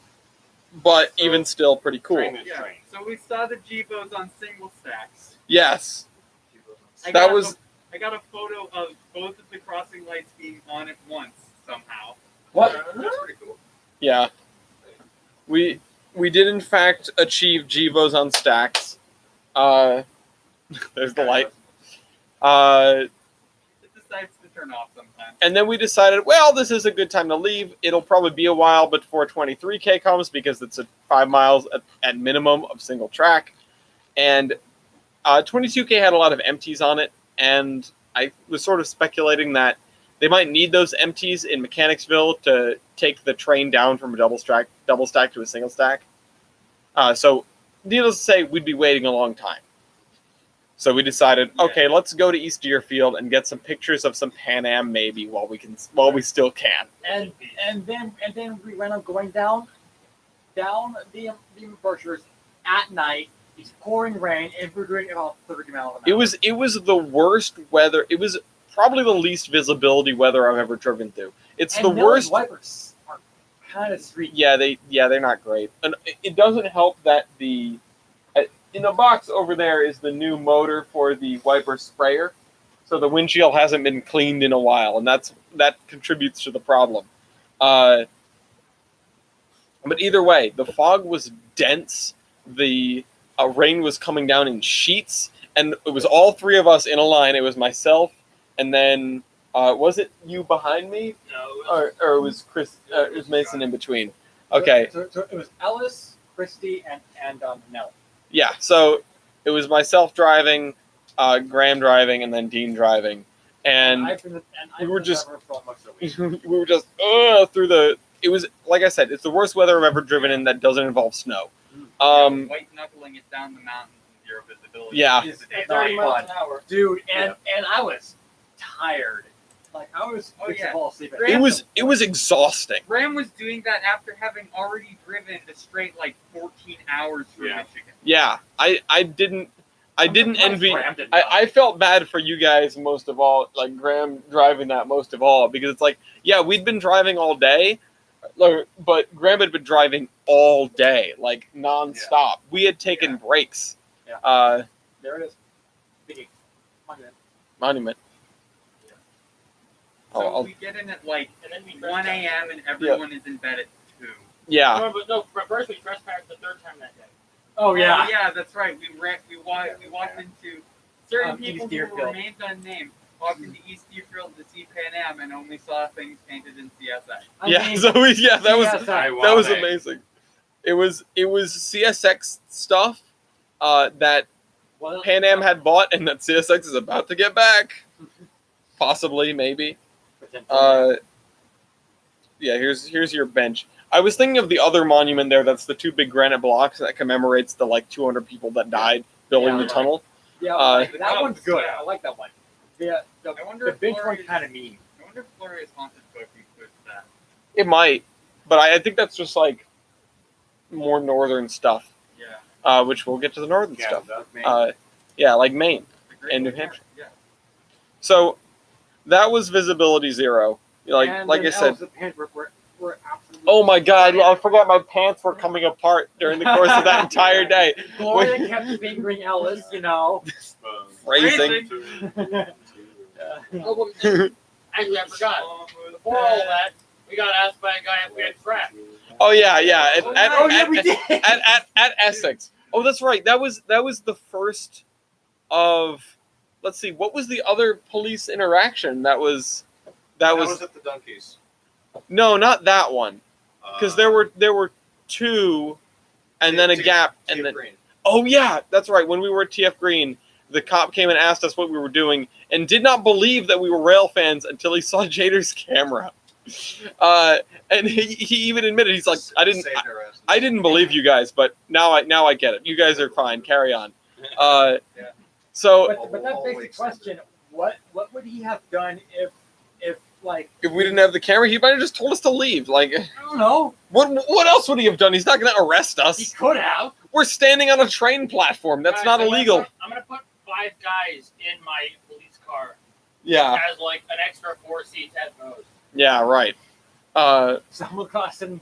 But even still pretty cool. Train is Yeah. train. So we saw the Jeepos on single stacks. Yes. I That got was I got a photo of both of the crossing lights being on at once somehow. What? That's pretty cool. yeah. We did in fact achieve Gevos on stacks. There's the light. It decides to turn off sometimes. And then we decided, well, this is a good time to leave. It'll probably be a while before 23K comes because it's a 5 miles at minimum of single track. And 22K had a lot of empties on it. And I was sort of speculating that they might need those empties in Mechanicsville to take the train down from a double stack to a single stack. So needless to say, we'd be waiting a long time. So we decided, okay, let's go to East Deerfield and get some pictures of some Pan Am maybe while we still can. And then we went on going down the Berkshires at night. It's pouring rain, and we're doing about 30 miles an hour. It was the worst weather. It was probably the least visibility weather I've ever driven through. It's and the Miller's worst. wipers are kind of streaky. Yeah, they're not great. And it doesn't help that in the box over there is the new motor for the wiper sprayer. So the windshield hasn't been cleaned in a while, and that contributes to the problem. But either way, the fog was dense. The rain was coming down in sheets, and it was all three of us in a line. It was myself, and then was it you behind me, No, or it was Chris? It was Mason in between. Okay, So it was Ellis, Christy, and Nell. yeah. So it was myself driving, Graham driving, and then Dean driving, and we were just- we were just through the. It was like I said, it's the worst weather I've ever driven in that doesn't involve snow. White knuckling it down the mountain with zero visibility. Yeah. It's It's not 30 miles fun. an hour. Dude, and I was tired. Like I was Oh, fixing yeah. to fall asleep. At It was exhausting. Graham was doing that after having already driven the straight like 14 hours from Yeah. Michigan. Yeah, I didn't envy. Graham did I felt bad for you guys most of all, like Graham driving that most of all, because it's like, yeah, we'd been driving all day, but Graham had been driving all day, like nonstop. We had taken breaks. Yeah. There it is. Biggie. Monument. So Oh, we get in at like and then we 1 a.m. and everyone is in bed at 2. yeah. No, but first we trespassed the third time that day. Oh yeah. yeah, that's right. We walked into certain East people who Deerfield. remained unnamed. Walked into East Deerfield to see Pan Am and only saw things painted in CSX. That was CSI. that was amazing. It was CSX stuff that Well, Pan Am had bought and that CSX is about to get back. Possibly, maybe. Yeah, here's your bench. I was thinking of the other monument there. That's the 2 big granite blocks that commemorates the like 200 people that died building Yeah, the tunnel. yeah, that Oh, one's good. yeah. I like that one. The I wonder the if bench one's Gloria's- kind of mean. I wonder if Gloria's Haunted Book includes that. It might, but I think that's just like more northern stuff, Yeah. which we'll get to the northern Yeah, stuff. that's me. Yeah, like Maine. The Great And New Old Hampshire. Yeah. So that was visibility 0. Like And I then said. Ellis, the pants were absolutely. Oh my God! I forgot my pants were coming apart during the course of that entire day. Gloria kept fingering Ellis, you know. Phrasing. Oh, well, actually, I forgot. Before all that, we got asked by a guy if we had crack. Oh yeah. We did. At Essex. Oh, that's right. That was the first of. Let's see. What was the other police interaction? That was at the Donkeys. no, not that one. Because there were 2, and then a gap, and then Green. oh yeah, that's right. When we were at TF Green, the cop came and asked us what we were doing, and did not believe that we were rail fans until he saw Jader's camera. And he even admitted, he's like, I didn't believe you guys, but now I get it. You guys are fine. Carry on. So But that begs the question: what would he have done if like if we didn't have the camera, he might have just told us to leave. Like, I don't know? what else would he have done? He's not going to arrest He us. could have. We're standing on a train platform. That's Guys, not illegal. I'm gonna put 5 guys in my police car. Yeah, It has like an extra 4 seats at most. yeah, right. Someone got some.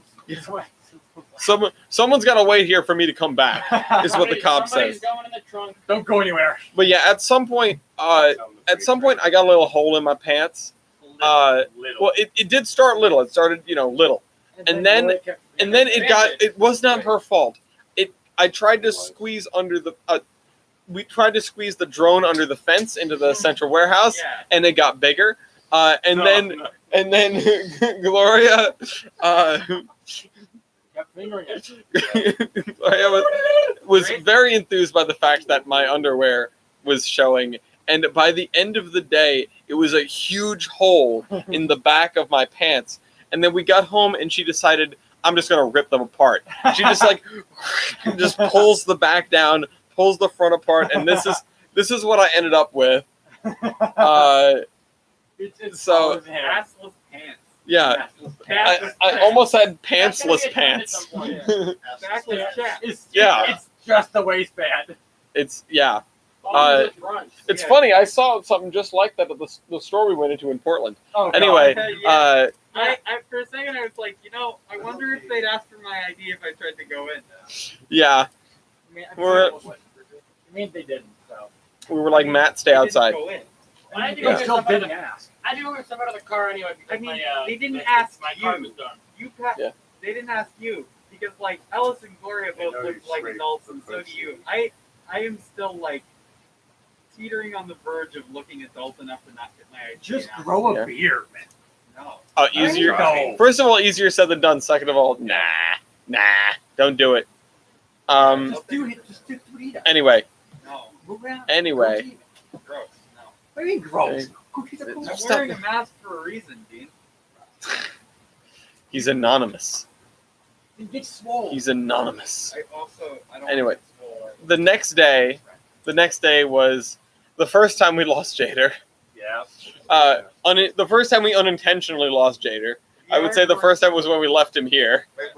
Someone's got to wait here for me to come back. Is what the cop Somebody's says. going in the trunk. Don't go anywhere. But yeah, at some point, I got a little hole in my pants. Little. Well, it did start little. It started, little, and then it was not her fault. I tried to squeeze under the. We tried to squeeze the drone under the fence into the central warehouse, Yeah. and it got bigger. And then Gloria. Kept fingering it. I was very enthused by the fact that my underwear was showing, and by the end of the day, it was a huge hole in the back of my pants. And then we got home, and she decided, I'm just gonna rip them apart. She just just pulls the back down, pulls the front apart, and this is what I ended up with. It's So- Assless pants. Yeah, Backless I almost had That's gonna pantsless get done at some pants. point. Backless chest. It's just the waistband. It's yeah. All just runs. It's Yeah. funny. I saw something just like that at the store we went into in Portland. Oh, God. Anyway, Yeah. For a second, I was like, I wonder if they'd ask for my ID if I tried to go in. yeah, I mean, We're- I mean, they didn't. So we were like, Matt, stay I didn't outside. go in. I had to they go still get some out of didn't the- ask. I had to go get some out of the car anyway because I mean, my they didn't ask my car you. was done. Yeah. They didn't ask you because Ellis and Gloria They both know look you're like straight adults, from and so do first you. year. I am still teetering on the verge of looking adult enough to not get my ID. Just now. grow a Yeah. beard, man. No. Easier. No. First of all, easier said than done. Second of all, nah, don't do it. Just do it. Just do it. Anyway, No. Move around. Anyway. Go team. Gross. No. What do you mean gross? Okay. Cookies are cool. I'm Stop wearing it. a mask for a reason, Dean. he's anonymous. You get swole. He's anonymous. I don't Anyway. get swole. The next day was the first time we lost Jader. Yeah. The first time we unintentionally lost Jader. I would say the first time was when we left him here. Wait,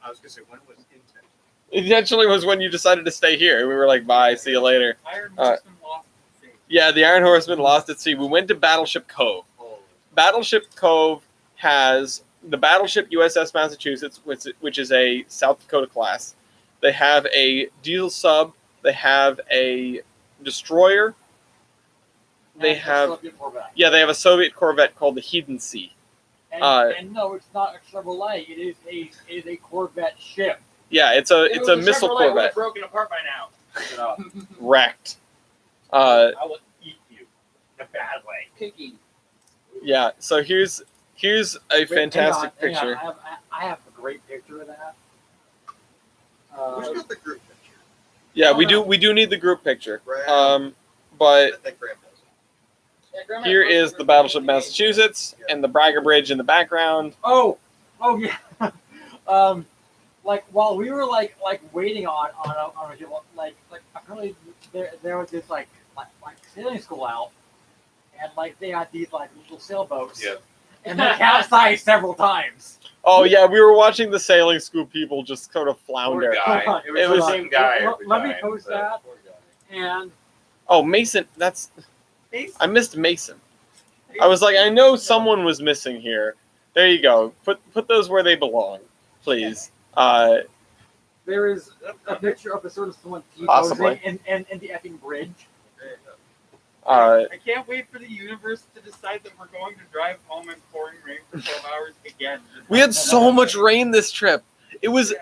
I was gonna say when was intentional? Intentionally was when you decided to stay here. We were like, bye, see you later. Iron Horseman lost the state. Yeah, the Iron Horseman lost at sea. We went to Battleship Cove. Oh, Battleship Cove has the Battleship USS Massachusetts, which is a South Dakota class. They have a diesel sub. They have a destroyer. They And have Soviet Corvette. they have a Soviet corvette called the Hidden Sea. And no, it's not a Chevrolet. It is a Corvette ship. Yeah, it's a If it was missile Chevrolet, it would have corvette broken apart by now. wrecked. I will eat you in a bad way. Piggy. Yeah. So here's a fantastic Hang on. picture. I have a great picture of that. who's got the group picture? Yeah, Oh, no. we do need the group picture. Graham. But I think Graham does it. Yeah, Grandma here posted is her the Battleship picture. Massachusetts and the Bragger Bridge in the background. Oh yeah. Like while we were like waiting on a like apparently there was this like sailing school out, and like they had these like little sailboats. Yeah. And they capsized several times. Oh yeah, we were watching the sailing school people just sort of flounder. Poor guy. It was It the was- same guy. Let- every let me time, post but that. poor guy. And Oh, Mason, Ace, I missed Mason. I was like, I know someone was missing here. There you go. Put those where they belong, please. there is a picture of the sort of someone Possibly. T-posing in the effing bridge. I can't wait for the universe to decide that we're going to drive home in pouring rain for 12 hours again. We had so much rain this trip. It was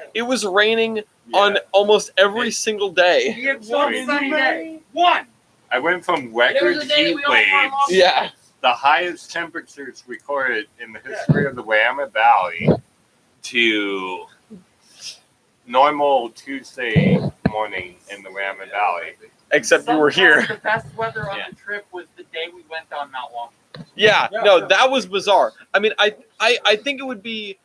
raining on almost every single day. We had So one rain. sunny day. One! I went from There record was a day heat we all wore waves, long Yeah. pants. the highest temperatures recorded in the history of the Willamette Valley, to normal Tuesday morning in the Willamette Valley. Except you were Sometimes here. The best weather on Yeah. the trip was the day we went on Mount Washington. Yeah, Yeah, no, yeah. that was bizarre. I mean, I think it would be.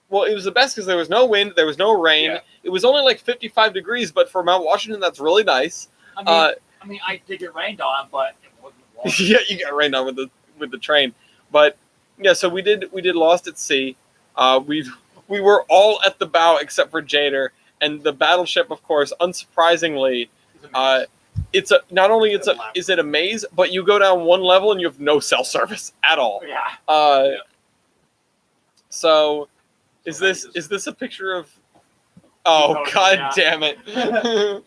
Well, it was the best because there was no wind, there was no rain. Yeah. It was only like 55 degrees, but for Mount Washington, that's really nice. I mean, I did get rained on, but it wasn't long. Yeah, you got rained on with the train, but yeah. So we did Lost at Sea. We were all at the bow except for Jader, and the battleship, of course, unsurprisingly, it's a not only is it a maze, but you go down one level and you have no cell service at all. Yeah. So is this a picture of? Oh T-posing, God yeah. damn it!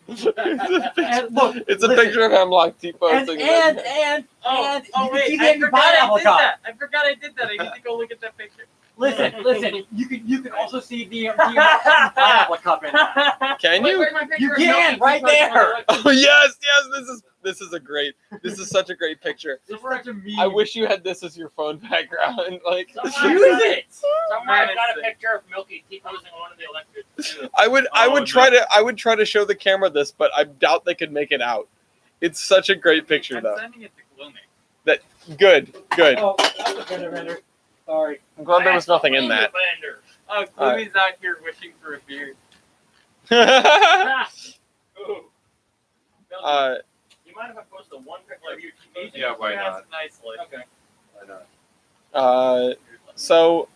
And look, it's a listen, picture of Hemlock And T-posing. and Oh, you oh can wait, see the I empty forgot I pineapple did cup. that. I forgot I did that. I need to go look at that picture. Listen. You can also see the pineapple cup in there. Can you? Where's my picture You of can, Milky right Tea posting on there. the website? Oh yes. This is such a great picture. It's such a meme. I wish you had this as your phone background. Like Somewhere Use it. Somewhere I've got a picture of Milky Tea posing on one of the electric. I would Oh, try to show the camera this, but I doubt they could make it out. It's such a great picture I'm though. sending it to Gloomy. Good. Oh, that's a fender bender. Sorry. I'm glad there was nothing in that. Blender. Oh, Gloomy's out here wishing for a beard. Ooh. uh, You mind if I post the one picture of you posing? Yeah, why Yes, not? nicely. Okay. Why not? so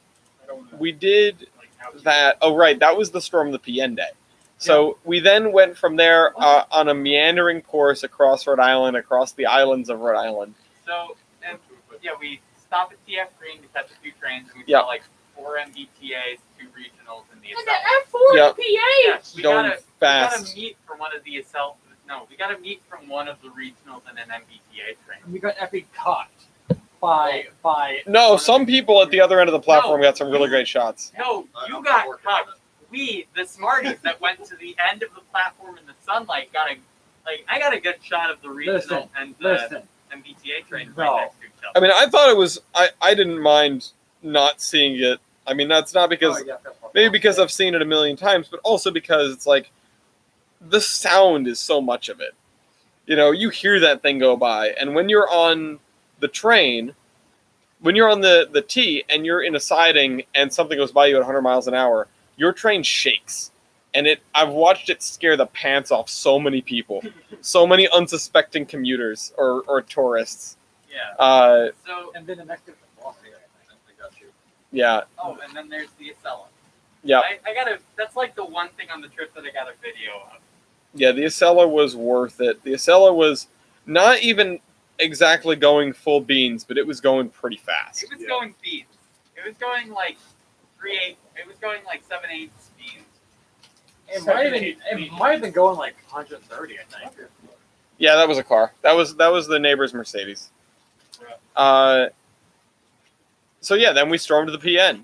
I don't wanna, we did like, out- that. Oh right, that was the Storm of the PN day. So we then went from there on a meandering course across Rhode Island, across the islands of Rhode Island. So, and yeah, we stopped at TF Green to catch a few trains, and we Yeah. saw like 4 MBTAs, 2 regionals, and the And Acela. the F4 Yep. PA. Yeah, we Going gotta fast. meet from one of the Acela. No, we gotta meet from one of the regionals and an MBTA train. We got epic cut by No, some people at the other end of the platform got some really great shots. No, you I'm got working on cut. We, the smarties that went to the end of the platform in the sunlight, I got a good shot of the regional Listen, and the listen. MBTA train No. right next to each I other. mean, I thought it was. I didn't mind not seeing it. I mean, that's not because maybe because I've seen it a million times, but also because it's like the sound is so much of it. You know, you hear that thing go by, and when you're on the train, when you're on the T and you're in a siding and something goes by you at 100 miles an hour, your train shakes. And I've watched it scare the pants off so many people, so many unsuspecting commuters or tourists. Yeah. So, And then the next is the boss here. I got you. Yeah, oh, and then there's the Acela. yeah, I gotta. That's like the one thing on the trip that I got a video of. yeah. The Acela was worth it. The Acela was not even exactly going full beans, but it was going pretty fast. It was Yeah. going speeds. It was going like 3/8. It was going like 7/8 speeds. It might have been going like 130, I think. Yeah, that was a car. That was the neighbor's Mercedes. So yeah, then we stormed to the PN.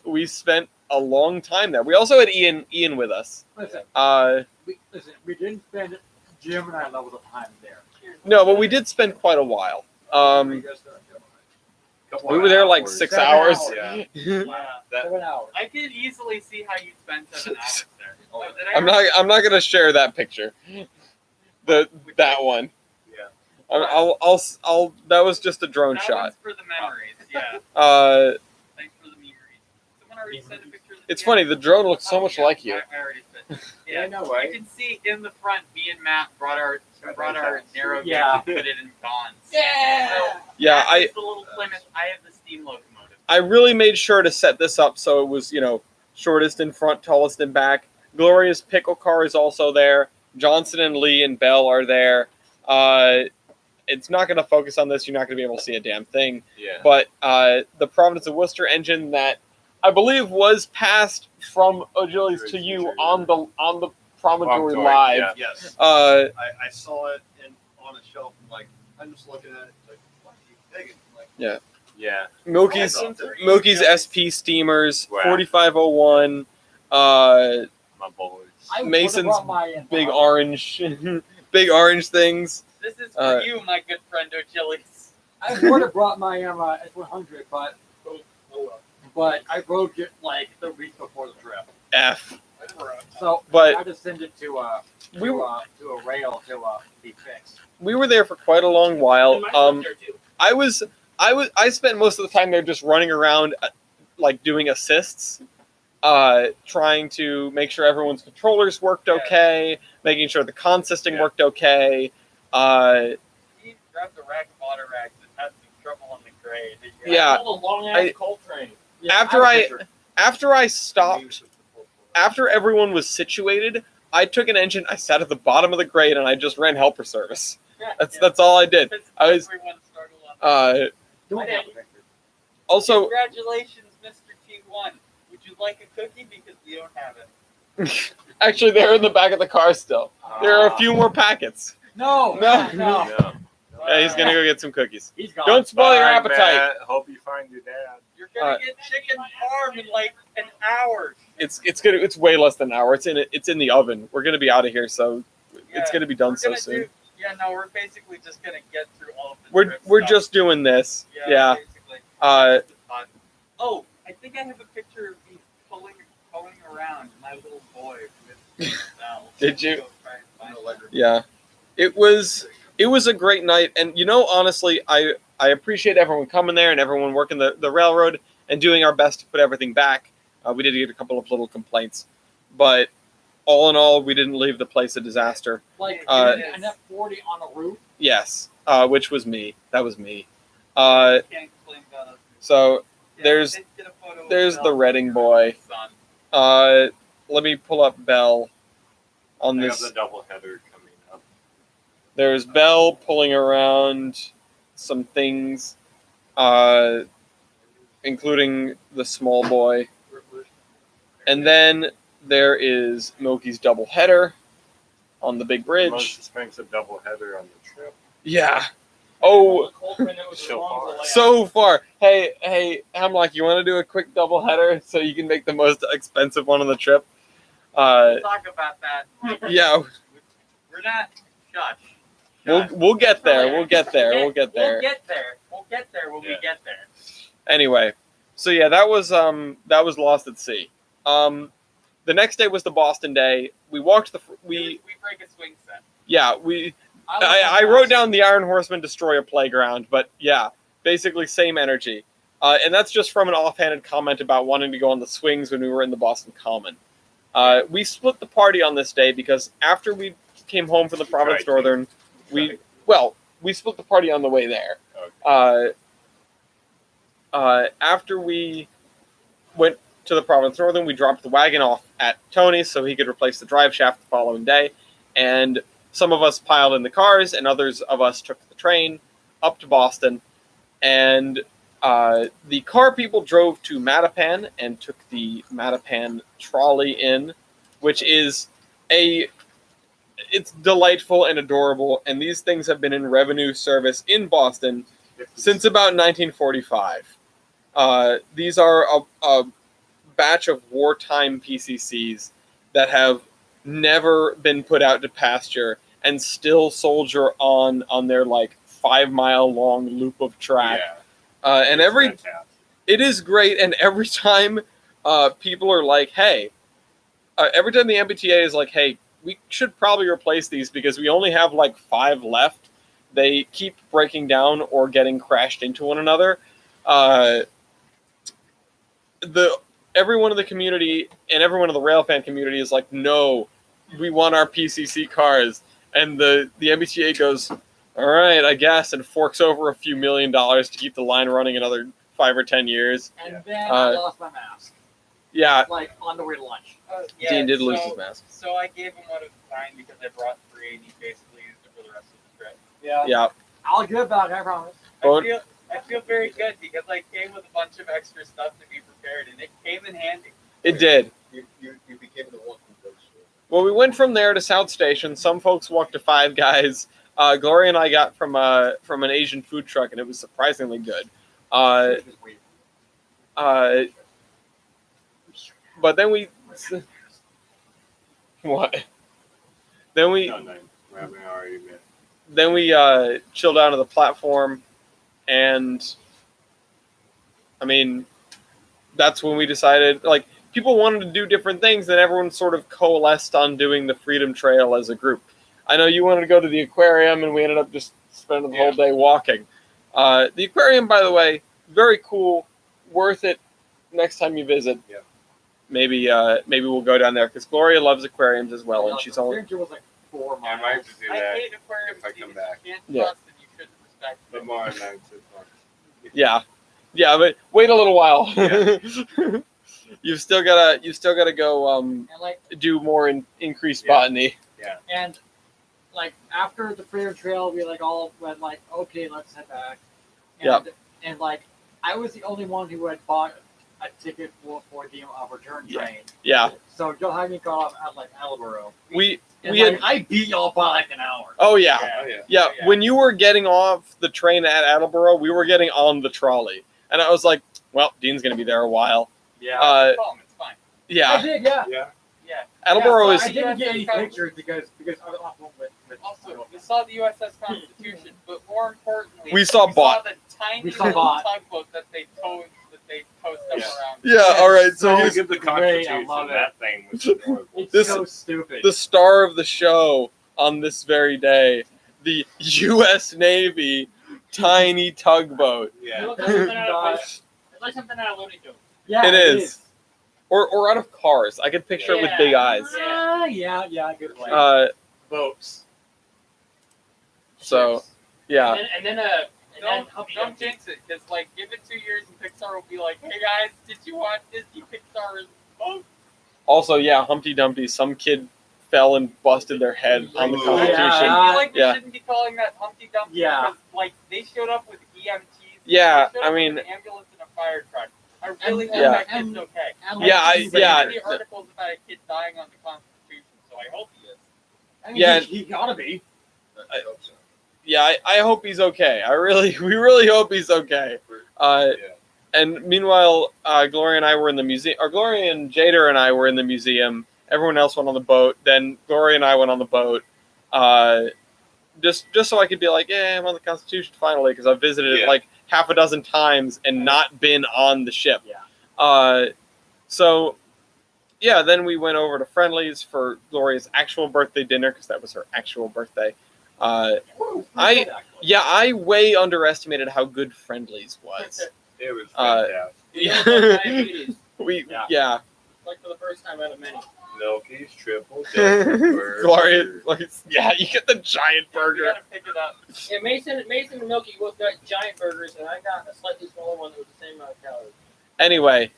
We spent a long time there. We also had Ian with us. Listen, Uh, we didn't spend Jim and I levels of time there. no, but we did spend quite a while. You guys done? Couple We were there like hours. 6 7 hours. hours. Yeah. Yeah. That, 7 hours. I could easily see how you'd spend 7 hours there. Oh, did I I'm not gonna share that picture. That one. yeah. I'll that was just a drone that shot. one's for the memories. Yeah. Thanks for the memories. Someone already sent a picture of the It's piano. funny. The drone looks so Oh, much yeah, like you. I already said. Yeah, know, You can see in the front, me and Matt brought our narrow gauge Yeah. and put it in bonds. Yeah. Yeah, Matt I has the little Plymouth. I have the steam locomotive. I really made sure to set this up so it was, shortest in front, tallest in back. Gloria's pickle car is also there. Johnson and Lee and Bell are there. It's not going to focus on this. You're not going to be able to see a damn thing. Yeah. But the Providence of Worcester engine that I believe was passed from Ogilvy's to you on the Promontory Promontory, Live. yeah. Yes. Uh, I saw it on a shelf. Like I'm just looking at it. Like, why are you digging? Like, Yeah. Milky's SP steamers, Wow. 4501. My boys. I would've Mason's brought my Big orange, big orange things. This is for Uh, you, my good friend O'Chillies. I would have brought my S100, but I broke it like the week before the trip. F. So But I had to send it to a rail to be fixed. we were there for quite a long while. And mine's up there, too. I spent most of the time there just running around, like doing assists, trying to make sure everyone's controllers worked okay, making sure the consisting Yeah. worked okay. He grabbed a rack of water rags and had some trouble on the grade. Yeah. All the long I- ass Coltrane. After I have a picture. After I stopped, after everyone was situated, I took an engine, I sat at the bottom of the grade, and I just ran helper service. Yeah, That's all I did. That's I was- everyone started on. Don't I have did. it. Also, Congratulations, Mr. T1. Would you like a cookie? Because we don't have it. actually, they're in the back of the car still. There are a few more packets. No, No. no. Yeah. Yeah, he's gonna go get some cookies. He's gone. Don't spoil your Bye, appetite. Matt. Hope you find your dad. You're gonna get chicken parm in like an hour. It's way less than an hour. It's in the oven. We're gonna be out of here, so it's gonna be done We're so gonna soon. we're basically just gonna get through all of the We're drip just doing this. stuff. Yeah. Basically. Uh, Oh, I think I have a picture of me pulling around my little boy with Bell. Did you? Go try and find it. Yeah. It was a great night, and honestly, I appreciate everyone coming there and everyone working the railroad and doing our best to put everything back. We did get a couple of little complaints, but all in all, we didn't leave the place a disaster. Like Uh, an F40 on a roof. Yes, which was me. That was me. Uh, Can't complain about us. so Yeah, there's- get a photo of there's Bell the Redding boy. son. Let me pull up Bell on I have this. the double header coming up. There's Bell pulling around some things, including the small boy. And then there is Milky's double header on the big Most bridge. expensive double header on the trip. Yeah. Oh, Coltrane, it was So long far. delay. so far. Hey, Hemlock, you want to do a quick double header so you can make the most expensive one on the trip? We'll talk about that. Yeah, We're not. Shush. we'll get there. We'll get there. We'll get there. We'll get there. We'll get there when we Yeah. get there. Anyway, so yeah, that was Lost at Sea. The next day was the Boston day. We walked We break a swing set. I wrote down the Iron Horseman destroy a playground, but yeah, basically same energy. And that's just from an offhanded comment about wanting to go on the swings when we were in the Boston Common. We split the party on this day because after we came home from the Providence Right. Northern, we split the party on the way there. Okay. After we went to the Providence Northern, we dropped the wagon off at Tony's so he could replace the drive shaft the following day. And some of us piled in the cars, and others of us took the train up to Boston. And the car people drove to Mattapan and took the Mattapan trolley in, which is it's delightful and adorable. And these things have been in revenue service in Boston since about 1945. These are a batch of wartime PCCs that have never been put out to pasture and still soldier on their 5 mile long loop of track. Yeah. And It's every fantastic. it is great, and every time people are like, hey, every time the MBTA is like, hey, we should probably replace these because we only have 5 left, they keep breaking down or getting crashed into one another. Everyone in the community and everyone in the railfan community is like, no, we want our PCC cars. And the MBTA goes, all right, I guess, and forks over a few $1 million to keep the line running another 5 or 10 years. And then I lost my mask. Yeah, On the way to lunch. Dean did lose his mask. So I gave him one of mine because I brought 3 and he basically used it for the rest of the trip. Yeah. I'll give it back, I promise. I feel very good because I came with a bunch of extra stuff to be prepared, and it came in handy. It did. You became the walking grocery. Well, we went from there to South Station. Some folks walked to Five Guys. Gloria and I got from an Asian food truck, and it was surprisingly good. But then we what? Then we No, we're having an argument. then we chilled out on the platform, and I mean, that's when we decided, people wanted to do different things, and everyone sort of coalesced on doing the Freedom Trail as a group. I know you wanted to go to the aquarium, and we ended up just spending the whole day walking. The aquarium, by the way, very cool, worth it next time you visit. Yeah. Maybe we'll go down there, because Gloria loves aquariums as well, and she's only... It was 4 I miles. might have to do I that hate aquariums if I come because back. you can't Yeah. trust and you shouldn't respect But them. more than 9 6 months. Yeah, but wait a little while. You've still gotta go And like do more increased Yeah. botany. and like after the Freedom Trail, we like all went like, okay, let's head back. And, Yep. And like I was the only one who had bought a ticket for the return Yeah. train. Yeah, So Joe had me got off at like Attleboro. we And had. like, I beat y'all by like an hour. Oh yeah. Oh, yeah. Yeah, Yeah. when you were getting off the train at Attleboro, we were getting on the trolley, and I was like, "Well, Dean's gonna be there a while." Yeah. It's fine. I Yeah, did, yeah. Yeah. Yeah. Attleboro I is. didn't get any pictures because I was off with Also, we saw the USS Constitution, but more importantly, We saw Bot. the tiny We saw little Bot. tugboat that they towed up Yeah. around. Yeah, all right. So So here's give the great, I Constitution. love it. That thing was adorable. It's This- so stupid. the star of the show on this very day, the U.S. Navy tiny tugboat, It Yeah. looks like something out of it's like something out of Looney Tunes. Yeah, It is. or out of Cars. I could picture it with big Yeah. eyes. Yeah, good point. Boats. So yeah, And then don't jinx it, because like give it 2 years and Pixar will be like, hey guys, did you watch Disney Pixar's boat? also yeah, Humpty Dumpty. Some kid fell and busted their head on the Ooh. Constitution. I feel like we Yeah. shouldn't be calling that Humpty Dumpty Yeah. because like they showed up with EMTs. Yeah, they showed I up with mean- an ambulance and a fire truck. I really hope Yeah. that kid's okay. And, Yeah, I- There's yeah. gonna be articles about a kid dying on the Constitution, so I hope he is. I mean, Yeah. he gotta be. I hope so. Yeah, I hope he's okay. We really hope he's okay. Yeah. And meanwhile, Gloria and I were in the museum. Or Gloria and Jader and I were in the museum. Everyone else went on the boat. Then Gloria and I went on the boat. Just so I could be like, yeah, I'm on the Constitution finally, because I've visited it Yeah. like half a dozen times and not been on the ship. Yeah. So yeah, then we went over to Friendly's for Gloria's actual birthday dinner, because that was her actual birthday. I way underestimated how good Friendly's was. It was Uh, fantastic. Yeah. we Yeah. yeah. Like for the first time out of many. Milky's triple decker burger. Gloria, yeah, you get the giant We burger. gotta pick it up. Yeah, Mason and Milky both got giant burgers, and I got a slightly smaller one that was the same amount of calories. Anyway,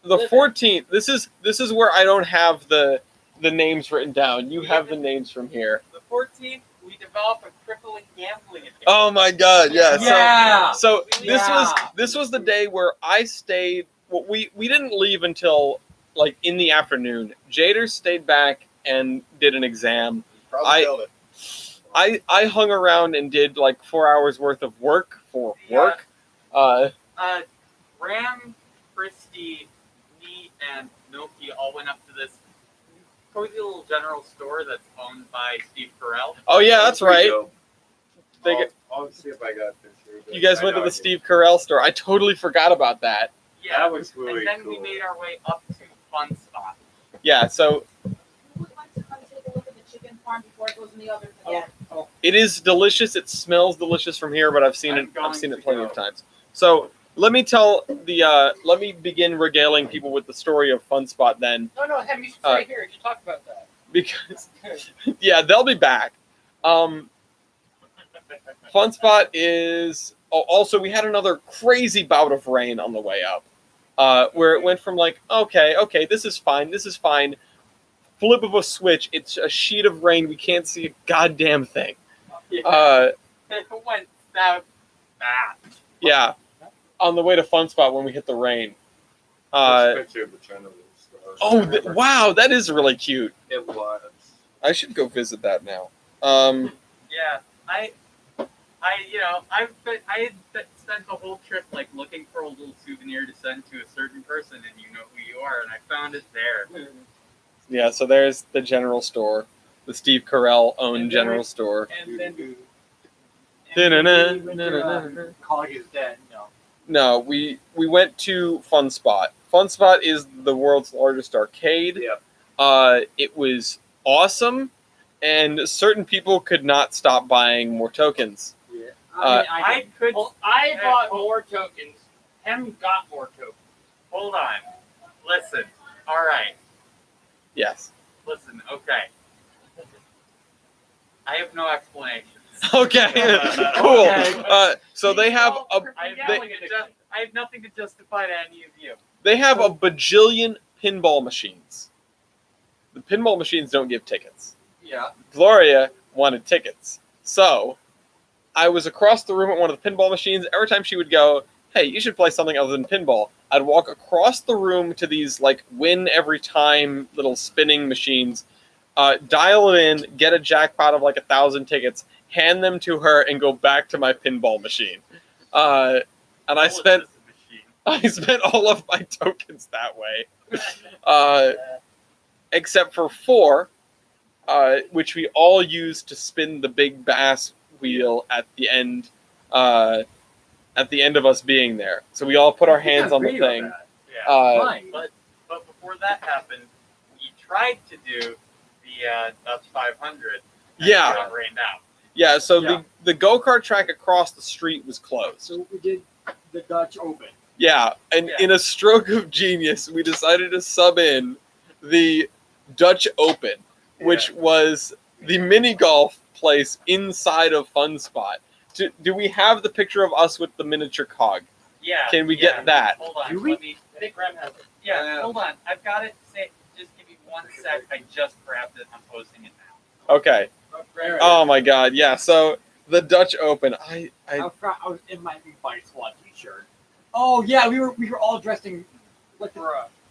the 14th. This is where I don't have the names written down. You have the names from here. The 14th, we develop a crippling gambling addiction. Oh my God! Yeah. Yeah. So Yeah. this was the day where I stayed. Well, we didn't leave until like in the afternoon. Jader stayed back and did an exam. Probably failed it. I hung around and did like 4 hours worth of work for work. Ram, Christy, me, and Milky all went up to this cozy little general store that's owned by Steve Carell. Oh yeah, that's right. They I'll, get- I'll see if I got a picture of it. You guys I went to know the I did. Steve Carell store. I totally forgot about that. Yeah, That was really and then cool. we made our way up to Fun Spot. Yeah, so Who would like to come take a look at the chicken farm before it goes in the oven again? it is delicious. It smells delicious from here, but I've seen I'm it. going I've seen to it plenty go. of times. So let me begin regaling people with the story of Fun Spot then, No, Hem, you should stay here. You should talk about that. because yeah, they'll be back. Fun Spot is also we had another crazy bout of rain on the way up, where it went from like okay, this is fine, flip of a switch, it's a sheet of rain, we can't see a goddamn thing. It went south fast. Yeah, on the way to Fun Spot when we hit the rain. There's a picture of the Terminus. Wow, that is really cute. It was. I should go visit that now. Yeah, I had spent the whole trip like looking for a little souvenir to send to a certain person, and you know who you are, and I found it there. Yeah, so there's the general store, the Steve Carell owned And then general we- store. And then College is dead. No. No, we went to Fun Spot. Fun Spot is the world's largest arcade. Yep. It was awesome, and certain people could not stop buying more tokens. Yeah. I could Well, I bought more tokens. Hem got more tokens. hold on. Listen. All right. Yes. Listen. Okay. I have no explanation. Okay. Cool. Okay. So they have a I Gambling it addiction. just I have nothing to justify to any of you. They have a bajillion pinball machines. The pinball machines don't give tickets. Yeah. Gloria wanted tickets. So, I was across the room at one of the pinball machines. Every time she would go, hey, you should play something other than pinball, I'd walk across the room to these, like, win every time little spinning machines, dial it in, get a jackpot of, like, 1,000 tickets, hand them to her, and go back to my pinball machine. And I spent all of my tokens that way. Except for 4, which we all used to spin the big bass wheel at the end of us being there. So we all put our hands on the thing. Yeah. Right. But before that happened, we tried to do the Dutch 500. And Yeah. it got rained out. Yeah, so Yeah. the go-kart track across the street was closed. So we did the Dutch Open. Yeah, and in a stroke of genius, we decided to sub in the Dutch Open, which was the mini golf place inside of Fun Spot. Do we have the picture of us with the miniature cog? Yeah. Can we get that? Hold on. Do we? Let me. I think Graham has it. Yeah. Hold on. I've got it. Just give me 1 sec. I just grabbed it. I'm posting it now. Okay. There Oh my God, yeah. So the Dutch Open, I forgot I was in my big bike squad t-shirt. Oh yeah, we were all dressed in like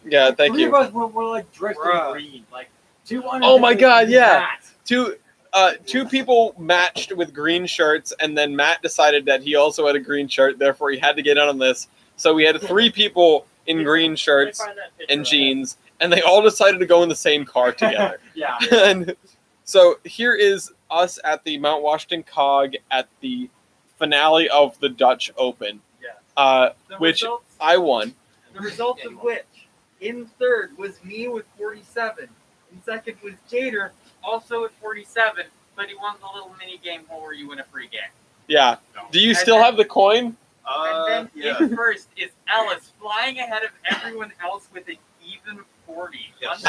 yeah, thank three you. of us were like dressed Bruh. in green, like 2 Oh my God, yeah. That. Two people matched with green shirts, and then Matt decided that he also had a green shirt, therefore he had to get in on this. So we had 3 people in green shirts and jeans, and they all decided to go in the same car together. Yeah. And so here is us at the Mount Washington Cog at the finale of the Dutch Open, The which results, I won. the result of which, in third was me with 47. In second was Jader, also at 47, but he won the little mini game where you win a free game. Yeah. Do you still have the coin? And then in first is Ellis, flying ahead of everyone else with an even 40. Yes.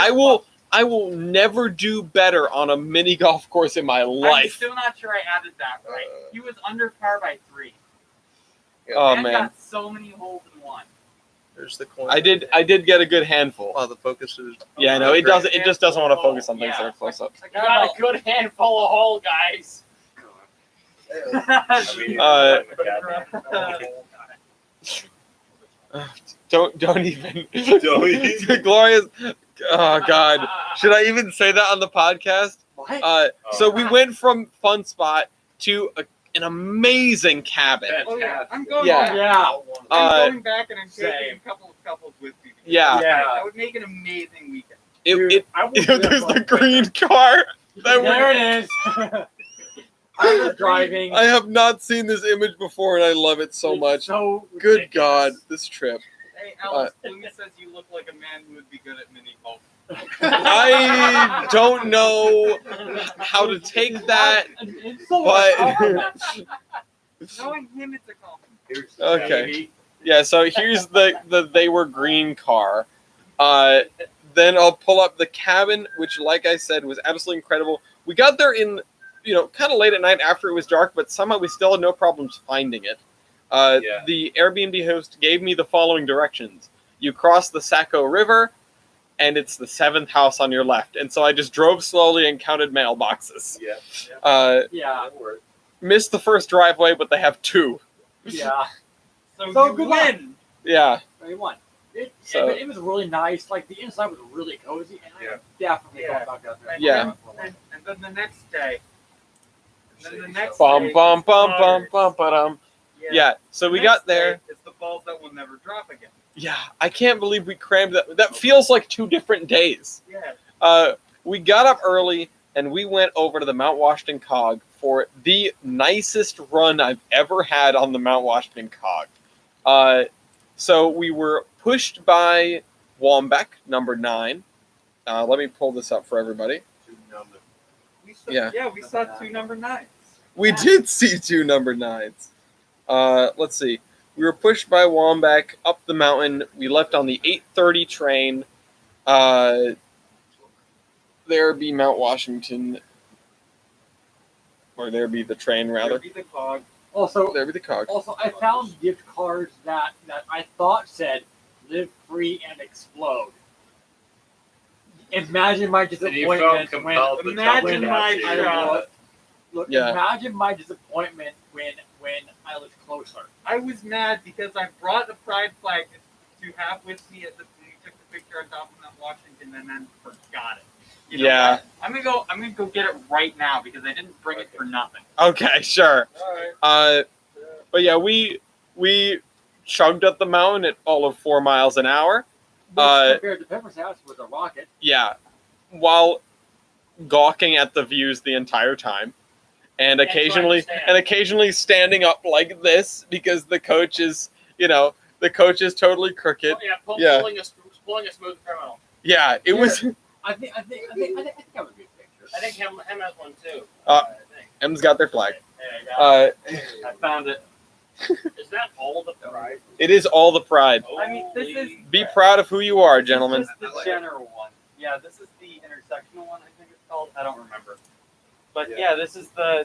I will never do better on a mini golf course in my I'm life. still not sure I added that right. He was under par by 3. Oh and man, got so many holes in one. There's the coin. I did get a good handful. Oh, the focus is. Yeah, no, it doesn't. It just doesn't want to focus on things that Yeah. are close up. I got a good handful of hole, guys. Don't even. Don't even. Glorious. Oh God, should I even say that on the podcast? What? So we went from Fun Spot to an amazing cabin. Oh yeah, I'm going Yeah. back. Yeah. I'm going back and I'm taking Same. a couple of couples with me. Yeah. That would make an amazing weekend. There's the green car. That There we- it is. I was driving. I have not seen this image before, and I love it so It's much. So Good ridiculous. God, this trip. Hey, Alice, Lumi says you look like a man who would be good at mini golf. I don't know how to take that, An insult. but Knowing him, it's a compliment. okay. Yeah, so here's the they were green car. Then I'll pull up the cabin, which, like I said, was absolutely incredible. We got there in, kind of late at night after it was dark, but somehow we still had no problems finding it. The Airbnb host gave me the following directions. You cross the Saco River, and it's the 7th house on your left. And so I just drove slowly and counted mailboxes. Yeah. Yeah. Missed the first driveway, but they have 2. Yeah. So So you good luck. win. Yeah. They won. So- It was really nice. Like the inside was really cozy, and I would definitely Yeah. go back out there. Yeah. And then the next day. Bum day bum is bum bum Butters. bum ba-dum. Yeah. So we The got next there. day, It's the balls that will never drop again. Yeah. I can't believe we crammed that. That feels like 2 different days. Yeah. We got up early and we went over to the Mount Washington Cog for the nicest run I've ever had on the Mount Washington Cog. So we were pushed by Wombeck, number 9. Let me pull this up for everybody. We saw 2 number 9s. We did see 2 number 9s. Let's see. We were pushed by Wombeck up the mountain. We left on the 8:30 train. There be Mount Washington. Or there be the train, rather. Be the cog. Also, There be the cog. I found gift cards that I thought said "Live free and explode." Imagine my And you felt disappointment compelled to Imagine jump my into I it. shot. look. Yeah. Imagine my disappointment when I looked closer. I was mad because I brought a pride flag to have with me when we took the picture on top of Mount Washington and then forgot it. You know Yeah. what? I'm gonna go get it right now because I didn't bring it for nothing. Okay, sure. Alright. But yeah, we chugged up the mountain at all of 4 miles an hour. Which compared to Pepper's house was a rocket. Yeah, while gawking at the views the entire time, and Can't occasionally stand. standing up like this because the coach is totally crooked. Oh, yeah, Yeah. pulling a smooth criminal. Yeah, it was. I think that was a good picture. I think him has one too. Uh, I think. M's got their flag. Yeah, I got it. Uh, I found it. Is that all the pride? it is all the pride. I mean, this is Be proud of who you are, gentlemen. This is the general one. Yeah, this is the intersectional one. I think it's called. I don't remember. But yeah, this is Are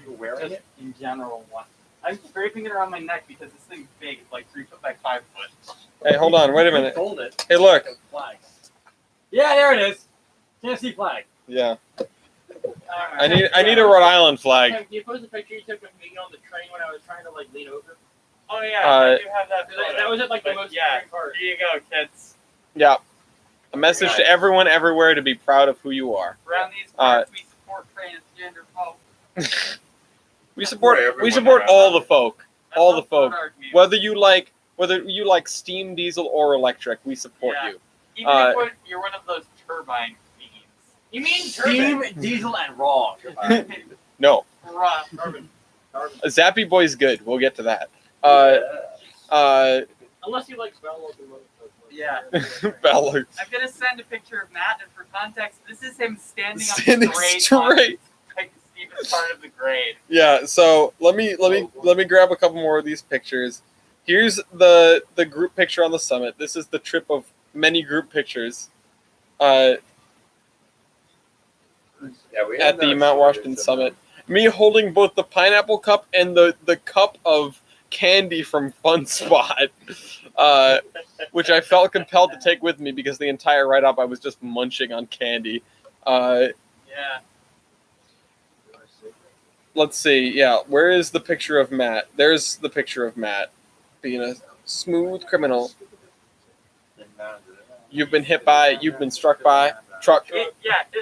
you wearing just it? in general one. I'm scraping it around my neck because this thing's big. It's like 3 foot by 5 foot. Hey, hold on, wait a minute. Fold it. Hey, look. Flags. Yeah, there it is. Tennessee flag. Yeah, Alright. I need a Rhode Island flag. Can you post a picture you took of me on the train when I was trying to like lean over? Oh yeah, I do have that. That was it, like the But most yeah. extreme part. Here you go, kids. Yeah, a message to everyone everywhere to be proud of who you are. Around these parts, we support transgender folk. We support everyone all the folk, That's all not the folk. our view. Whether you like steam, diesel, or electric, we support Yeah. you. Even if you're one of those turbine fiends. You mean Steam, turbine? diesel, and raw. No, Carbon. Zappy Boy's good. We'll get to that. Unless you like smell locomotive. Yeah. Ballard. I'm gonna send a picture of Matt, and for context, this is him standing Standing up straight. straight. Like the steepest part of the grade. Yeah. So let me grab a couple more of these pictures. Here's the group picture on the summit. This is the trip of many group pictures. At the Mount Washington summit. Me holding both the pineapple cup and the cup of candy from Fun Spot, which I felt compelled to take with me because the entire ride up I was just munching on candy. Yeah. Let's see. Yeah, where is the picture of Matt? There's the picture of Matt being a smooth criminal. You've been struck by truck. It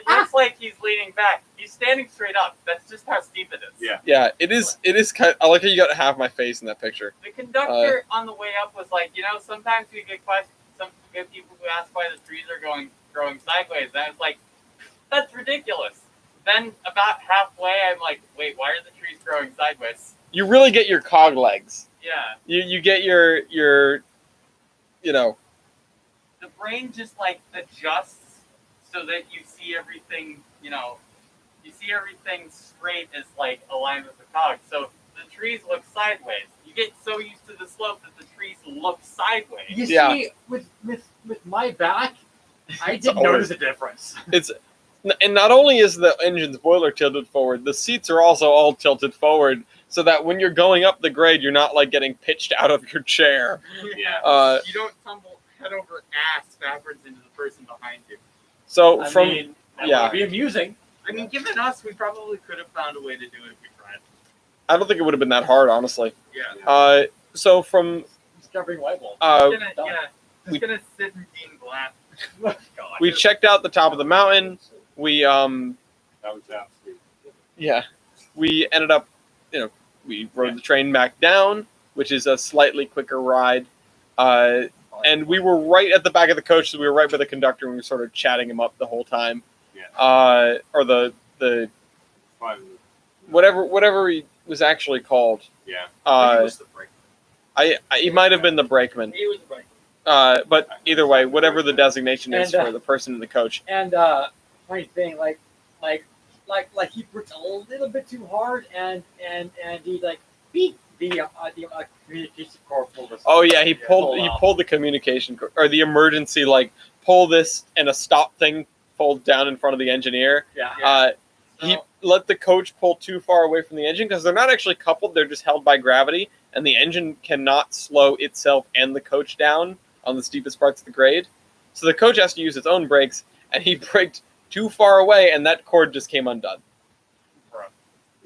looks like he's leaning back. He's standing straight up. That's just how steep it is. Yeah. Yeah, it is kind I like how you got half my face in that picture. The conductor on the way up was like, sometimes we get questions. Some good people who ask why the trees are growing sideways. And I was like, that's ridiculous. Then about halfway, I'm like, wait, why are the trees growing sideways? You really get your cog legs. Yeah. You get your The brain just like adjusts so that you see everything, you see everything straight as like aligned with the cog. So the trees look sideways. You get so used to the slope that the trees look sideways. You Yeah. see, with my back, I It's did always- notice a difference. And not only is the engine's boiler tilted forward, the seats are also all tilted forward, so that when you're going up the grade, you're not like getting pitched out of your chair. Yeah. You don't tumble head over ass backwards into the person behind you. So I from mean, that yeah. would be amusing. I mean, given us, we probably could have found a way to do it if we tried. I don't think it would have been that hard, honestly. Yeah. So from Discovering light bulbs. we- gonna sit in Dean Glass. God. we checked out the top of the mountain. We That was absolutely. yeah, we ended up, we rode the train back down, which is a slightly quicker ride. And we were right at the back of the coach, so we were right by the conductor, and we were sort of chatting him up the whole time. Yeah. Or the Fun. whatever he was actually called. Yeah. He might have been the brakeman. He was right. But either way, whatever the designation is And, for the person in the coach. And funny thing, like he worked a little bit too hard, and he like beat the communication corporal. Oh yeah, he pulled the communication or the emergency pull this and a stop thing pulled down in front of the engineer. Yeah. he let the coach pull too far away from the engine because they're not actually coupled; they're just held by gravity, and the engine cannot slow itself and the coach down on the steepest parts of the grade. So the coach has to use its own brakes, and he braked too far away, and that cord just came undone.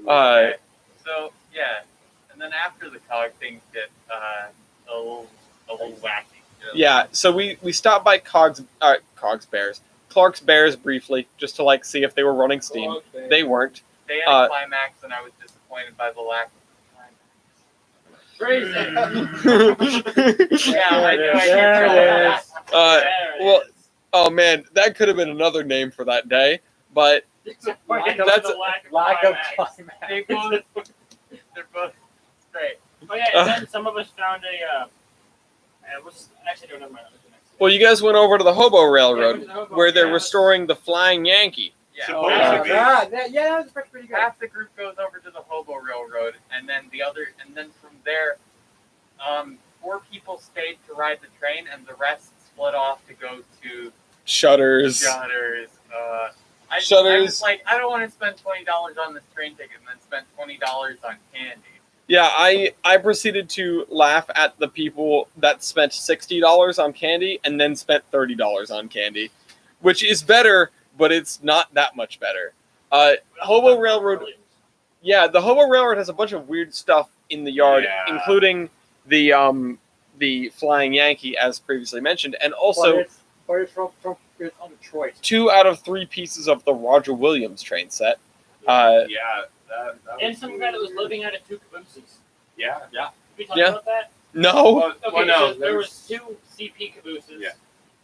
Okay. So yeah, and then after the cog, things get a little wacky. Yeah, so we stopped by Clark's Bears briefly, just to like see if they were running steam. They weren't. They had a climax, and I was disappointed by the lack of Crazy. climax. Yeah, I know. I There can't it is. Well, oh man, that could have been another name for that day, but that's a Lack of climax. They both, they're both great. Oh yeah, and then some of us found a. Actually, no, never mind. well, you guys went over to the Hobo Railroad, Yeah, where they're restoring the Flying Yankee. Yeah. So- That was pretty good. Half the group goes over to the Hobo Railroad, and then from there, 4 people stayed to ride the train, and the rest split off to go to Shutters. Shutters. I Shutters. was like, I don't want to spend $20 on this train ticket and then spend $20 on candy. Yeah, I proceeded to laugh at the people that spent $60 on candy and then spent $30 on candy, which is better, but it's not that much better. Hobo Railroad, yeah, the Hobo Railroad has a bunch of weird stuff in the yard, Yeah. including the Flying Yankee, as previously mentioned, and also but it's from Detroit. 2 out of 3 pieces of the Roger Williams train set. Yeah, that And was some cool. guy that was living out of 2 cabooses. Yeah. Did we talk Yeah. about that? No, Well, Okay, no, so there was 2 CP cabooses,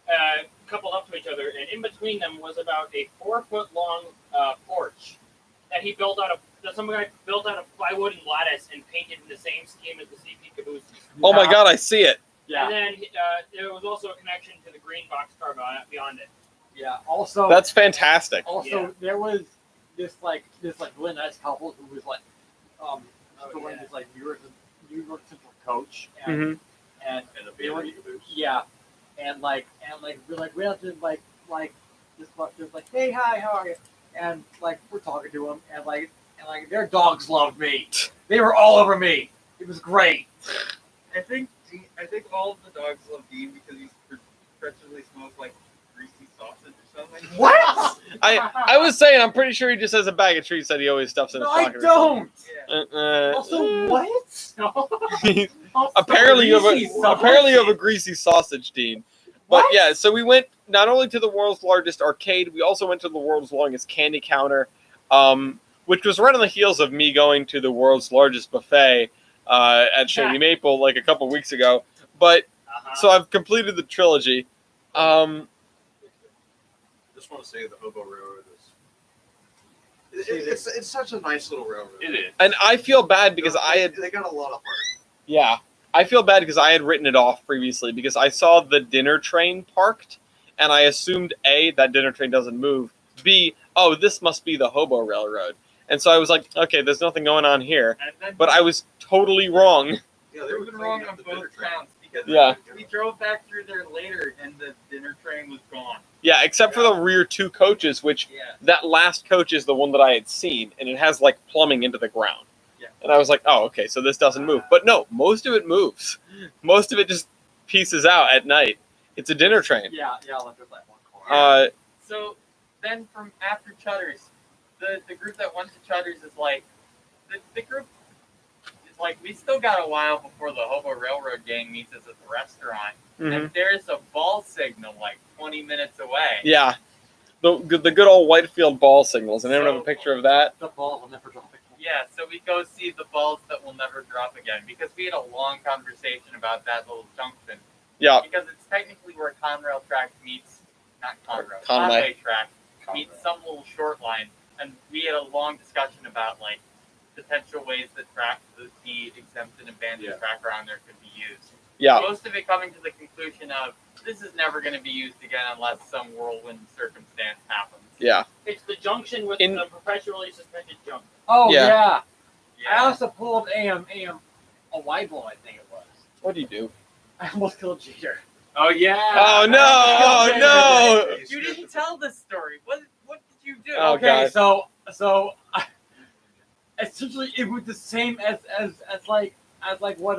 Yeah. coupled up to each other, and in between them was about a 4-foot long porch that he built out of. That some guy built out of plywood and lattice and painted in the same scheme as the CP cabooses. oh my God, I see it. Yeah, And then there was also a connection to the green boxcar beyond it. yeah. Also, That's fantastic. Also, there was this really nice couple who was like, going yeah. this like New York Central coach, Mhm. and And a they were, baby caboose. yeah, and we went up to just like, hey, hi, how are you? And like we're talking to them, and their dogs loved me. They were all over me. It was great. I think all of the dogs love Dean because he perpetually smells like greasy sausage or something. What? I was saying, I'm pretty sure he just has a bag of treats that he always stuffs in his No, I pocket. or something. don't. Yeah. Also, what? apparently, you Greasy have a greasy sausage, Dean. But What? yeah, so we went not only to the world's largest arcade, we also went to the world's longest candy counter, which was right on the heels of me going to the world's largest buffet at Shady Maple like a couple weeks ago. But so I've completed the trilogy. Just want to say the Hobo Railroad is. It's such a nice little railroad. It is. And I feel bad because They got a lot of heart. Yeah, I feel bad because I had written it off previously because I saw the dinner train parked, and I assumed A, that dinner train doesn't move, B, oh, this must be the Hobo Railroad. And so I was like, okay, there's nothing going on here. And then But I was totally wrong. Yeah, they they were were wrong cleaning on up the dinner both train. counts because Yeah. we drove back through there later and the dinner train was gone. Yeah, except for the rear 2 coaches, which Yeah. that last coach is the one that I had seen, and it has like plumbing into the ground. Yeah. And I was like, oh, okay, so this doesn't move. But no, most of it moves. Most of it just pieces out at night. It's a dinner train. Yeah, like there's like one corner. So then from after Chutters, the group that went to Chutters is like the group is like we still got a while before the Hobo Railroad gang meets us at the restaurant. Mhm. And there's a ball signal like 20 minutes away. Yeah. The good old Whitefield ball signals. And anyone have a picture of that? The ball will never drop it. Yeah, so we go see the balls that will never drop again because we had a long conversation about that little junction. Yeah. Because it's technically where Conrail track meets, not Conrail, Conway. Conway track meets some little short line, and we had a long discussion about like potential ways that the exempt and abandoned track around there could be used. Yeah. Most of it coming to the conclusion of this is never going to be used again unless some whirlwind circumstance happens. Yeah. It's the junction with In- the perpetually suspended junk. Oh Yeah. yeah. I Yeah. also pulled a white ball, I think it was. What do you do? I almost killed Jeter. Oh yeah. Oh no! Oh no! You didn't tell this story. What did you do? Oh, Okay, God. so Essentially it was the same as what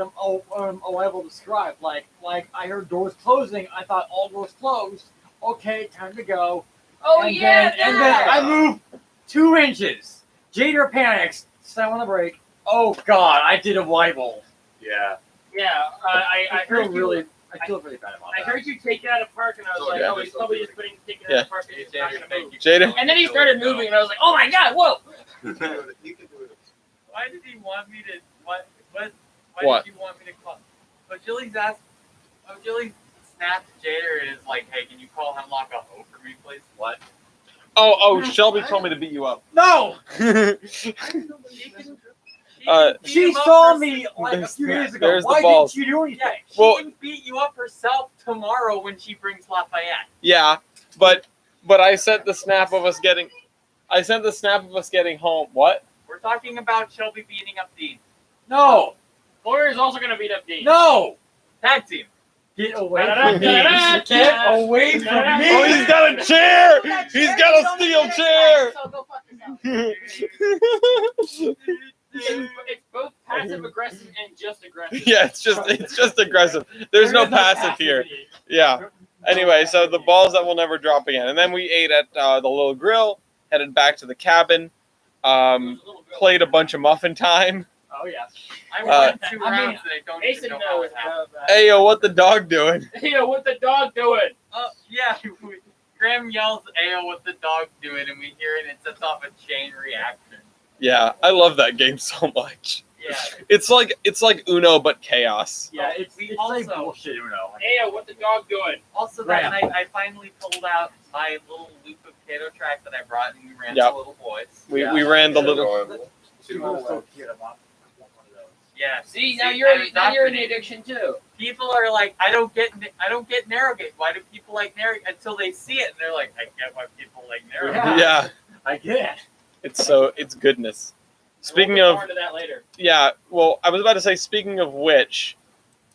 Arrival described. Like I heard doors closing. I thought all doors closed. Okay, time to go. Oh and yeah, then I moved 2 inches. Jader panics. Slam on the brake. Oh God, I did Arrival. Yeah. Yeah, I heard you. I feel really bad about I that. heard you take it out of park, and I was Oh, like, yeah, oh, there's he's probably something just taking it Yeah. out of park because it's not gonna move. Jader? And then he started moving, and I was like, oh my God, whoa! You can do it. Why did he want me to? Why What? did you want me to call? But Jilly's asked. Oh, Jilly snapped Jader and is like, "Hey, can you call Hemlock a hoe for me, please?" What? Oh, Shelby told me to beat you up. No, she saw me like a few days ago. there's the Why balls. didn't you do anything? Yeah, she Well- can beat you up herself tomorrow when she brings Lafayette. Yeah, but I sent the snap of us getting. Home. What? We're talking about Shelby beating up Dean. No, Lawyer's also gonna beat up Dean. no. Tag team. Get away from me. Get away from Oh, me. he's got a chair. He's got a steel chair. So go fuck yourself. It's both passive aggressive and just aggressive. Yeah, it's just aggressive. There's no passive here. Yeah. Anyway, so the balls that will never drop again, and then we ate at the little grill, headed back to the cabin, played a bunch of Muffin Time. Oh yeah. I Uh, won 2 I mean, rounds and I don't Mason even know how knows it happened. about that. Hey yo, what the dog doing? Yo, what the dog doing? Yeah. Graham yells, "Ayo, what the dog doing?" and we hear it, and it sets off a chain reaction. Yeah, I love that game so much. Yeah. It's like Uno but chaos. Yeah, it's We like also- bullshit, you know. Hey, yo, what the dog doing? Also, Graham. that night I finally pulled out my little loop of Kato track that I brought, and we ran Yep. the little boys. We ran the little. People are so cute. I want one of those. Yeah. See, now you're in the addiction too. People are like, I don't get Narrowgate. Why do people like Narrowgate? Until they see it, and they're like, I get why people like Narrowgate. Yeah. Yeah, I get it's goodness. Speaking we'll of, get more into that later. yeah, well, I was about to say, speaking of which,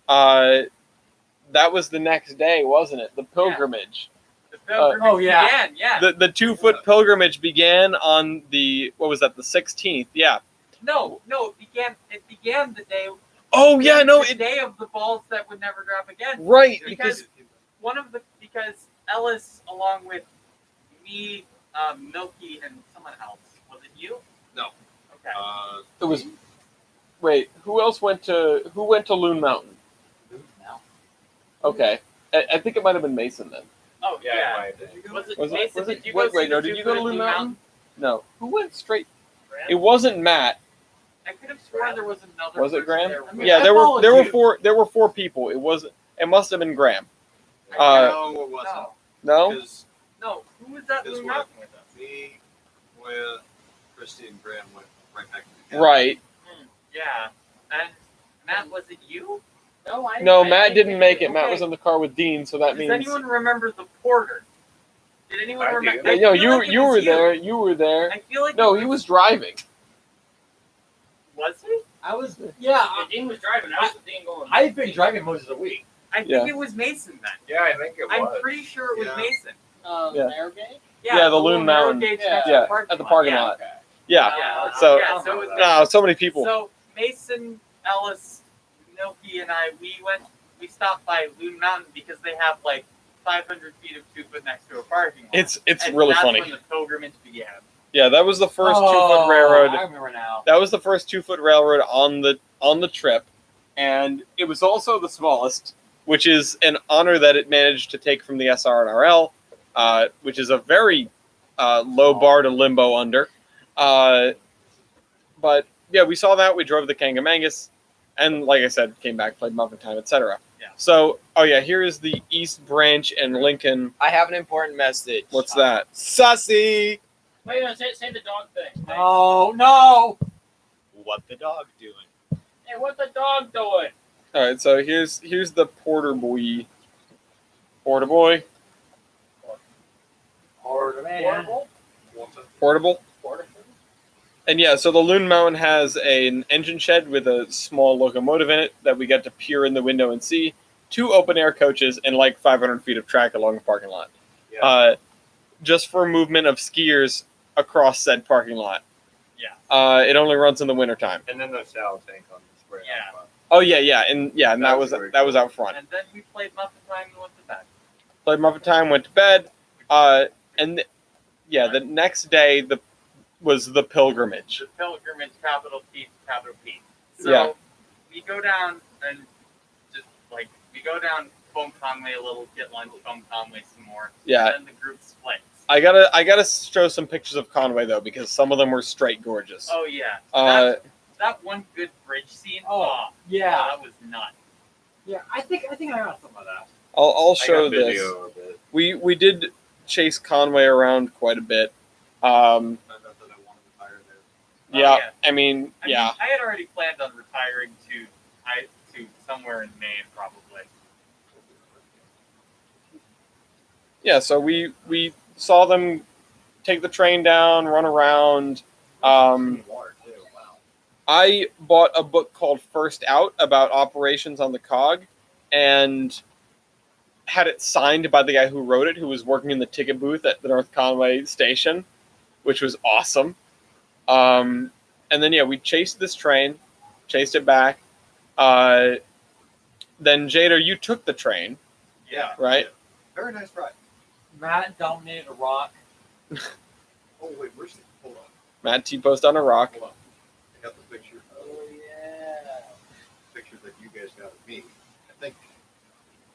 that was the next day, wasn't it? The pilgrimage. The pilgrimage oh, yeah. began, yeah. The 2-foot pilgrimage began on the, what was that, the 16th? Yeah. No, it began the day. Oh yeah, no, the it day of the balls that would never drop again. right Because because because Ellis, along with me, Milky, and someone else, was it you? No. Okay. it was. Wait, who went to Loon Mountain? Okay, I think it might have been Mason then. Oh yeah. Was it? Mason, Was it? did you go Wait, see no, the did you go to Two-Foot Loon Blue Mountain? No. Who went straight? Graham? It wasn't Matt. I could have sworn there was another. Was it person Graham? there. I mean, Yeah, I there followed were you. there were 4 people. It must have been Graham. No, it wasn't. No, No. Because no. Who was that This Blue one. Mountain with us? me, Moya, Christy, and Graham went right back to the cabin. Right. Yeah. And Matt, was it you? No, No, Matt didn't make it. Matt Okay. was in the car with Dean, so that Does means. anyone remember the porter? Did anyone I do. remember? No, I feel you like it you was were there. You were there. I feel like No, it he was driving. Was he? I was. Yeah, Dean was driving. I was with Dean going. I've been driving most of the week. I think Yeah. it was Mason then. Yeah, I think it I'm was. pretty sure it was Yeah. Mason. Yeah. Narrowgate? Yeah, the little Loon Mountain. narrow gauge Yeah. next to Yeah, the parking at the parking yeah. lot. Yeah. Yeah. So- yeah, so it was No, so many people. So Mason, Ellis, Milky, and I, we stopped by Loon Mountain because they have like 500 feet of 2-foot next to a parking lot. It's And really that's funny. when the pilgrimage began. Yeah, that was the first Oh, 2-foot I railroad. remember now. That was the first 2-foot railroad on the trip, and it was also the smallest, which is an honor that it managed to take from the SR&RL, which is a very low bar to limbo under. But yeah, we saw that. We drove the Kangamangas, and like I said, came back, played Muffin Time, etc. Yeah. So, oh yeah, here is the East Branch and Lincoln. I have an important message. What's that? Sussy? Wait, no, say the dog thing. Oh no! What the dog doing? Hey, what the dog doing? All right, so here's the Porter boy. Porter boy. Portable? Portable. And yeah, so the Loon Mountain has an engine shed with a small locomotive in it that we get to peer in the window and see. 2 open air coaches and like 500 feet of track along the parking lot. Yeah. Just for movement of skiers across said parking lot. Yeah. It only runs in the wintertime. And then the saddle tank on the spray. Yeah. Oh yeah, and that That was was very that was cool. out front. And then we played Muffin Time and went to bed. Played Muffin Time, went to bed, and the next day was the pilgrimage. The pilgrimage, capital P, capital P. So Yeah. we go down and we go down Foam Conway a little, get lunch, Foam Conway some more. Yeah. And then the group splits. I gotta show some pictures of Conway though, because some of them were straight gorgeous. Oh yeah. That one good bridge scene. Oh, yeah. that was nuts. Yeah, I think I got some of that. I'll I show got this. video of it. We did chase Conway around quite a bit. I know that I wanted to hire there. Yeah, yeah. I mean, I had already planned on retiring to somewhere in Maine probably. yeah. So we saw them take the train down, run around. Water too. Wow. I bought a book called First Out about operations on the cog, and had it signed by the guy who wrote it, who was working in the ticket booth at the North Conway station, which was awesome. And then we chased this train, chased it back. Then Jader, you took the train, Yeah. right? Very nice ride. Matt dominated a rock. Oh wait, where's the? Hold on. Matt T-post on a rock. Hold on. I got the picture. Oh yeah. Picture that you guys got of me. I think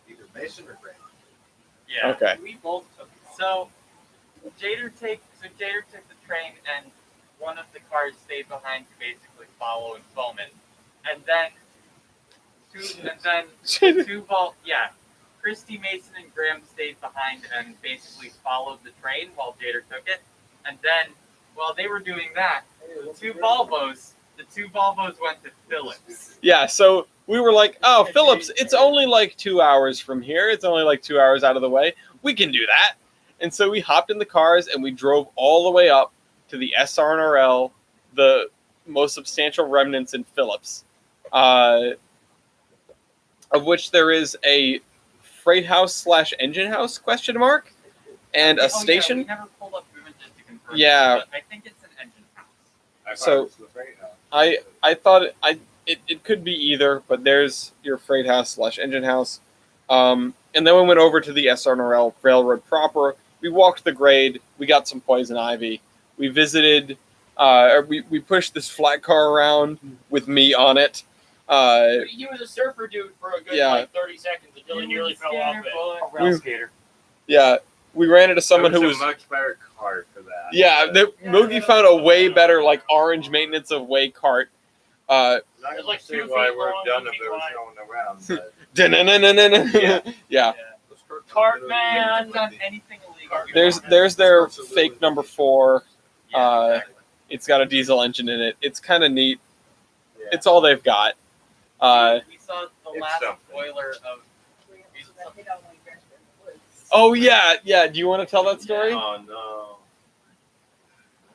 either Mason or Graham. Yeah. Okay. We both took it. So Jader took the train, and one of the cars stayed behind to basically follow and foam it. And then Christy, Mason, and Graham stayed behind and basically followed the train while Jader took it. And then while they were doing that, the two Volvos went to Phillips. Yeah, so we were like, oh, Phillips, it's only like 2 hours from here. It's only like 2 hours out of the way. We can do that. And so we hopped in the cars and we drove all the way up to the SRNRL, the most substantial remnants in Phillips, of which there is a freight house / engine house ? And a station. Yeah, we never pulled up even just to confirm. Yeah. But I think it's an engine house. I thought So- it was the freight house. I thought it could be either, but there's your freight house / engine house. And then we went over to the SRNRL railroad proper. We walked the grade. We got some poison ivy. We visited. We pushed this flat car around with me on it. He was a surfer dude for a good Yeah. 30 seconds until he nearly fell off it. A rail skater. Yeah, we ran into someone There who was was. a much better car for that. Yeah, Moogie found a way better orange maintenance of way cart. Not It's like see 2 why feet we're long, done 2 if feet it was wide. going around. But Yeah. Those carts Cart are man. We literally- haven't done anything illegal. There's their fake number 4. Yeah, exactly. It's got a diesel engine in it. It's kind of neat. yeah. It's all they've got. We saw the It's last something. boiler of. Oh yeah. Do you want to tell that story? Oh no.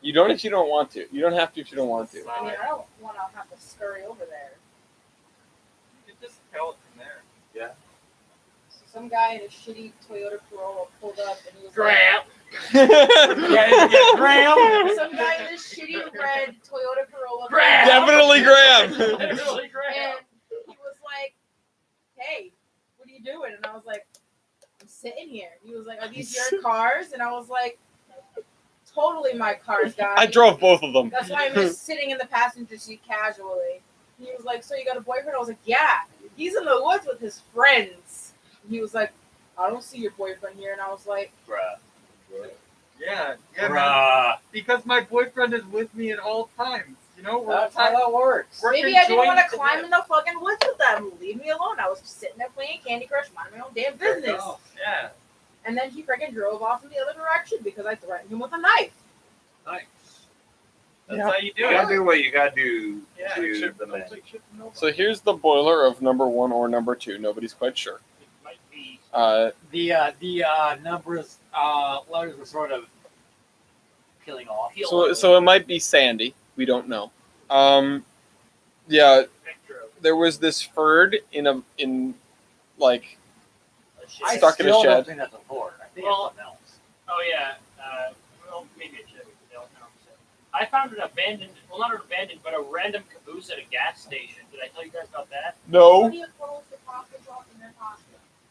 You don't if you don't want to. You don't have to if you don't want to. I mean, I don't want to have to scurry over there. You could just tell it from there. So some guy in a shitty Toyota Corolla pulled up and he was Graham. Yeah, Graham. like, some guy in this shitty red Toyota Corolla. Graham! Definitely Graham. Literally Graham. And he was like, "Hey, what are you doing?" And I was like, "I'm sitting here." He was like, "Are these your cars?" And I was like, "Totally my cars, guys." I drove both of them. That's why I'm just sitting in the passenger seat casually. He was like, "So you got a boyfriend?" I was like, "Yeah, he's in the woods with his friends." He was like, "I don't see your boyfriend here," and I was like, Bruh. Yeah, man. Bruh. Because my boyfriend is with me at all times. You know, we're That's how that works. We're "Maybe I didn't enjoying want to the climb trip. in the fucking woods with them. Leave me alone. I was just sitting there playing Candy Crush, minding my own damn business." Yeah. And then he freaking drove off in the other direction because I threatened him with a knife. Nice. That's Yeah. how you do You it. gotta do what you gotta do Yeah. to the man. So here's the boiler of number 1 or number 2. Nobody's quite sure. It might be. The numbers letters were sort of peeling off. So it might be Sandy. We don't know. Yeah, there was this Ferd in like I stuck in a still shed. don't think that's a Ford. I think Well- it's something else. Oh yeah. Well, maybe it should. I found an abandoned, well, not an abandoned, but a random caboose at a gas station. Did I tell you guys about that? No. Do you close the pasta shop and then pasta?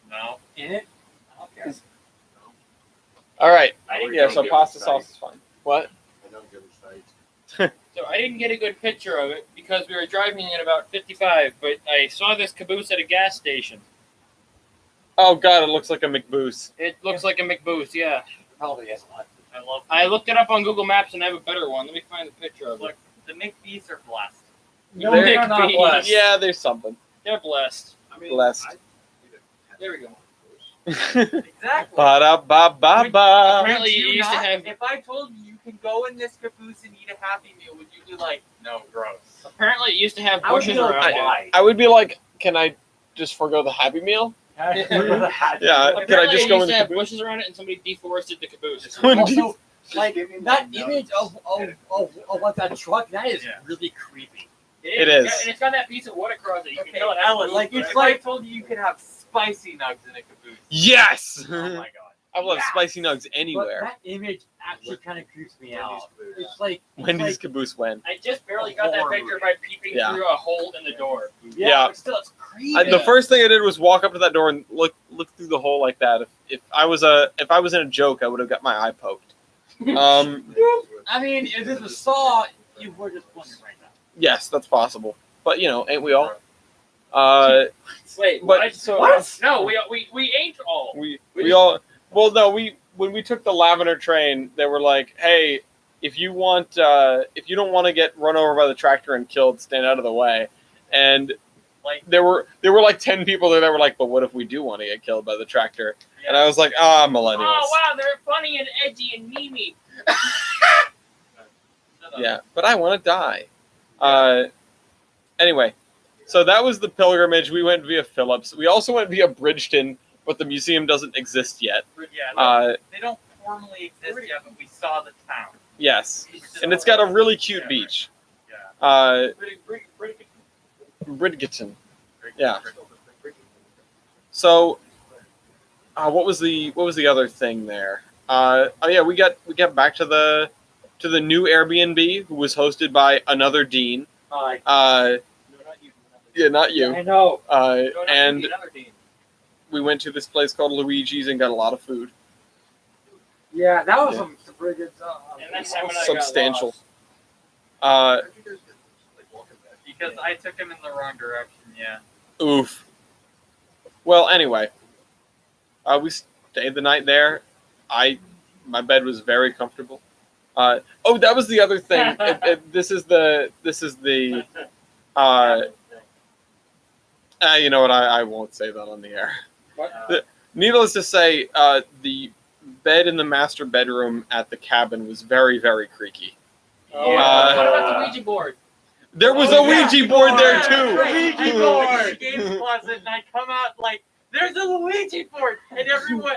No. In it? I don't care. All right. I didn't Yeah. get So a good- pasta sauce is fine. What? I don't give a shite. So I didn't get a good picture of it because we were driving at about 55, but I saw this caboose at a gas station. Oh God, it looks like a McBoose. It looks like a McBoost, yeah. Probably is. I looked it up on Google Maps and I have a better one. Let me find the picture of it. Look, the McBees are blessed. No, They're they're not big. blessed. Yeah, there's something. They're blessed. I mean, Blessed. There we go. Exactly. Ba da ba ba ba. Apparently Would you used to have. If I told you you can go in this caboose and eat a Happy Meal, would you be like, no, gross? Apparently it used to have I would bushes be like, around it. why? I would be like, can I just forego the Happy Meal? Yeah. Yeah. Can I Apparently just it go used in to the have caboose? bushes around it and somebody deforested the caboose. Also, like give me that my image notes. of like that truck, that is Yeah. really creepy. It is. And it's got that piece of wood across it. You Okay, can tell it Alice, like, if it's I like- told you you could have spicy nugs in a caboose. Yes. Oh my god. I love Yes! spicy nugs But anywhere. that image actually kind of creeps me Wendy's out. caboose. It's like Wendy's like, caboose when? I just barely got that picture by peeping Yeah. through a hole in the door. Yeah. but still, it's creepy. The first thing I did was walk up to that door and look through the hole like that. If I was in a joke, I would have got my eye poked. I mean, if this was Saw, you would just blink right now. Yes, that's possible. But ain't we all? Wait, But what? so What? No, we ain't all. we all. Well, no, when we took the Lavender train, they were like, "Hey, if you don't want to get run over by the tractor and killed, stand out of the way." And Like, there were like 10 people there that were like, "But what if we do want to get killed by the tractor?" And I was like, millennials. Oh wow, they're funny and edgy and memey. shut up. Yeah, but I want to die. Anyway, so that was the pilgrimage. We went via Phillips. We also went via Bridgeton, but the museum doesn't exist yet. Yeah, they don't formally exist yet, but we saw the town. Yes, and it's got a really cute beach. Bridgeton. Yeah. So, what was the other thing there? We got back to the new Airbnb, who was hosted by another dean. Yeah, not you. I know. And we went to this place called Luigi's and got a lot of food. Yeah, that was Yeah. some pretty good stuff. And that's how I got Substantial. lost. Where'd you guys get, like, walking back? Because I took him in the wrong direction, yeah. Oof. Well, anyway, we stayed the night there. My bed was very comfortable. That was the other thing. This is the. You know what? I won't say that on the air. Needless to say, the bed in the master bedroom at the cabin was very, very creaky. What about the Ouija board? There was a Ouija board there I too. go into the games closet and I come out like, there's a Luigi board, and everyone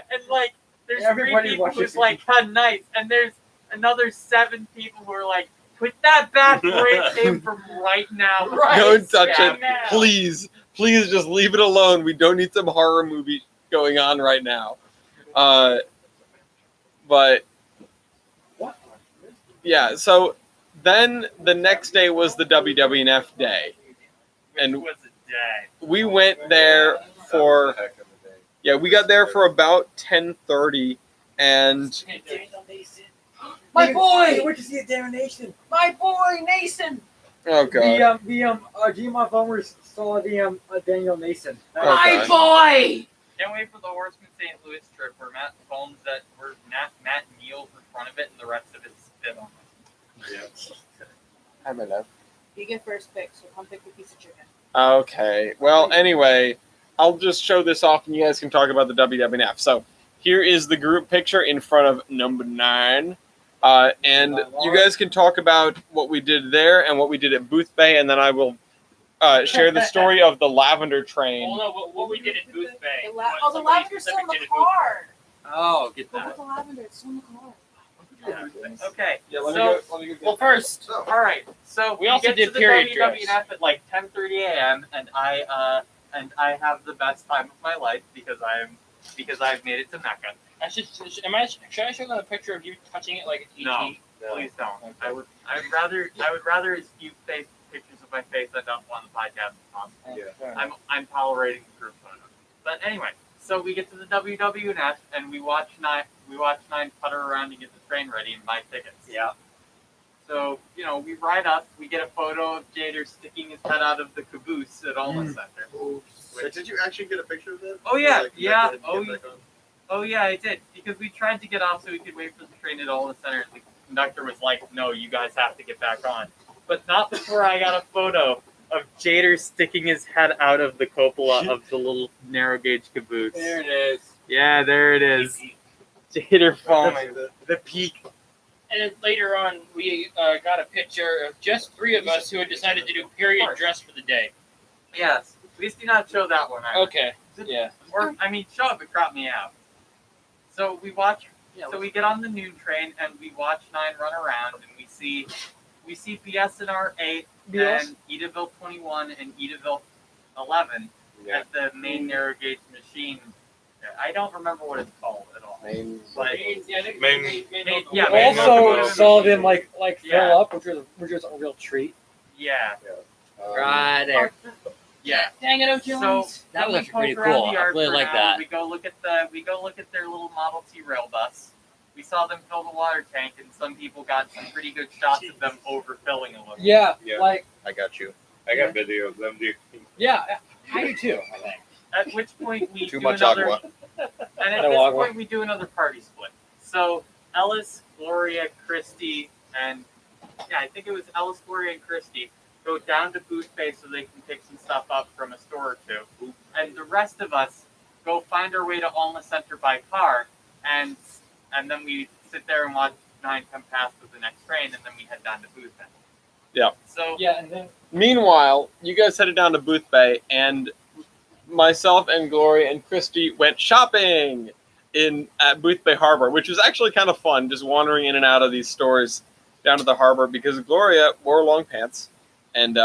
there's Everybody 3 people watches who's like, "Huh, nice," and there's another 7 people who are like, "Put that back where it came from right now." Right. Don't touch Yeah, it, now. please. Please just leave it alone. We don't need some horror movie going on right now. But yeah, so then the next day was the WWNF day, and Which was a day. we went there for That was a heck of a day. yeah, we got there for about 10:30, and My boy! We went to see a Damnation. My boy, Nathan. oh god, The Gmod Bombers saw the Daniel Nason. Okay. boy! Can't wait for the Horseman St. Louis trip where Matt kneels in front of it and the rest of it spit on it. Hi, my love. You get first pick, so come pick the piece of chicken. Okay. Well, anyway, I'll just show this off, and you guys can talk about the WWNF. So here is the group picture in front of number 9. And you guys can talk about what we did there and what we did at Booth Bay, and then I will share the story of the Lavender Train. Well, no, what we did at Booth Bay. The what the somebody lavender's still in specific the did at Booth car. Oh, get Go with the lavender. It's still in the car. Okay, let me go well, first, So, all right. So We also get did to the period WWNF dress. at like 10:30 a.m. and I have the best time of my life because I've made it to Mecca. Should I show them a picture of you touching it like it's ET? No. Please don't. I would rather as few pictures of my face end up on the podcast as possible. Yeah. I'm tolerating group photos. But anyway, so we get to the WWNS and we watch nine putter around to get the train ready and buy tickets. Yeah. So, we ride up, we get a photo of Jader sticking his head out of the caboose at Alma Center. So did you actually get a picture of that? Oh, yeah, Like, yeah, get oh, back on? Oh yeah, I did. Because we tried to get off so we could wait for the train at Alma Center. The conductor was like, "No, you guys have to get back on." But not before I got a photo of Jader sticking his head out of the cupola of the little narrow gauge caboose. There it is. Yeah, there it is. Jader falling. The peak. And then later on, we got a picture of just three of us who had decided to do period dress for the day. Yes. Please do not show that one. Okay. Yeah. Or show it, but crop me out. So we watch. So we get on the noon train and we watch 9 run around and we see BSNR 8 and Edaville 21 and Edaville 11 at the main narrow gauge machine. I don't remember what it's called at all. But We also saw them like fill up, which was a real treat. Yeah. Right there. Yeah. Dang it, O'Jones. So That was we actually pretty poke around cool. the I yard really for like now. that. We go look at their little Model T rail bus. We saw them fill the water tank, and some people got some pretty good shots of them overfilling a little. Yeah, Yeah. like I got you. I got video of them doing. yeah, I do too. I think. At which point we Too do much another, agua. and at No this agua. point we do another party split. So Ellis, Gloria, Christy, and I think it was Ellis, Gloria, and Christy go down to Booth Bay so they can pick some stuff up from a store or two, and the rest of us go find our way to Alma Center by car, and then we sit there and watch 9 come past with the next train, and then we head down to Booth Bay. Yeah. So Yeah, and then Meanwhile, you guys headed down to Booth Bay, and myself and Gloria and Christy went shopping at Booth Bay Harbor, which was actually kind of fun, just wandering in and out of these stores down to the harbor because Gloria wore long pants, and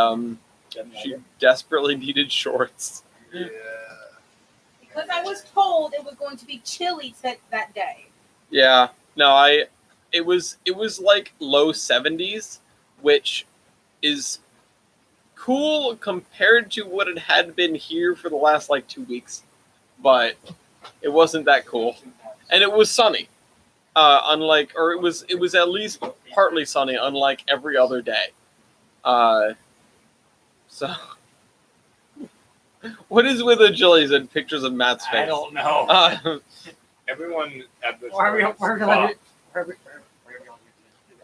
she desperately needed shorts. Yeah. Because I was told it was going to be chilly that day. Yeah, no, it was like low 70s, which is cool compared to what it had been here for the last like 2 weeks, but it wasn't that cool, and it was sunny. It was at least partly sunny, unlike every other day. So, what is with the Jillies and pictures of Matt's face? I don't know. Everyone at this. Why are we gonna do?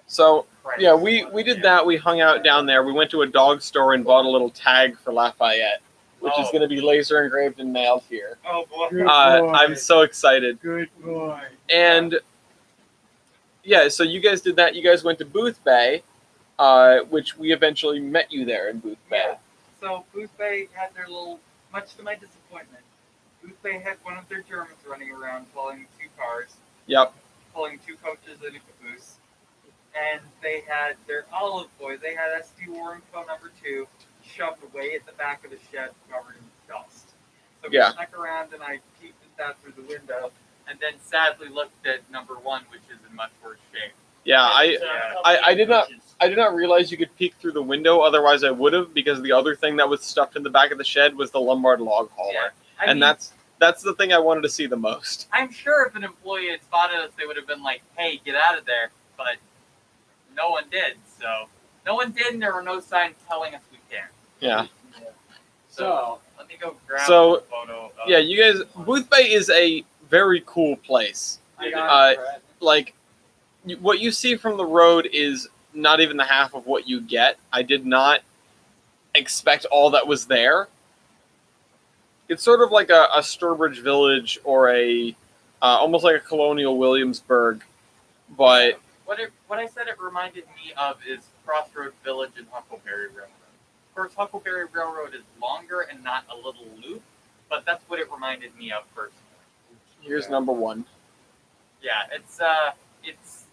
So yeah, we did that. We hung out down there. We went to a dog store and bought a little tag for Lafayette, which is going to be laser engraved and mailed here. oh boy. Good boy. I'm so excited. Good boy. And yeah, so you guys did that. You guys went to Booth Bay, which we eventually met you there in Booth Bay. Yeah. So Booth Bay had their little, much to my disappointment, Booth Bay had one of their Germans running around pulling 2 cars, Yep. pulling 2 coaches and a caboose. And they had their olive boy, they had SD Warrenco number 2 shoved away at the back of the shed covered in dust. So we Yeah. snuck around and I peeked at that through the window and then sadly looked at number 1, which is in much worse shape. Yeah, I did not realize you could peek through the window. Otherwise, I would have, because the other thing that was stuffed in the back of the shed was the Lombard log hauler, Yeah. I and mean, that's the thing I wanted to see the most. I'm sure if an employee had spotted us, they would have been like, "Hey, get out of there!" But no one did. So no one did, and there were no signs telling us we can't. Yeah. So Let me go grab So, a photo. Of Yeah, you guys. Booth Bay is a very cool place. I got it, Brett. Like, what you see from the road is not even the half of what you get. I did not expect all that was there. It's sort of like a Sturbridge Village or a almost like a colonial Williamsburg, but what I said it reminded me of is Crossroad Village and Huckleberry Railroad. Of course, Huckleberry Railroad is longer and not a little loop, but that's what it reminded me of personally. here's number 1. Yeah, it's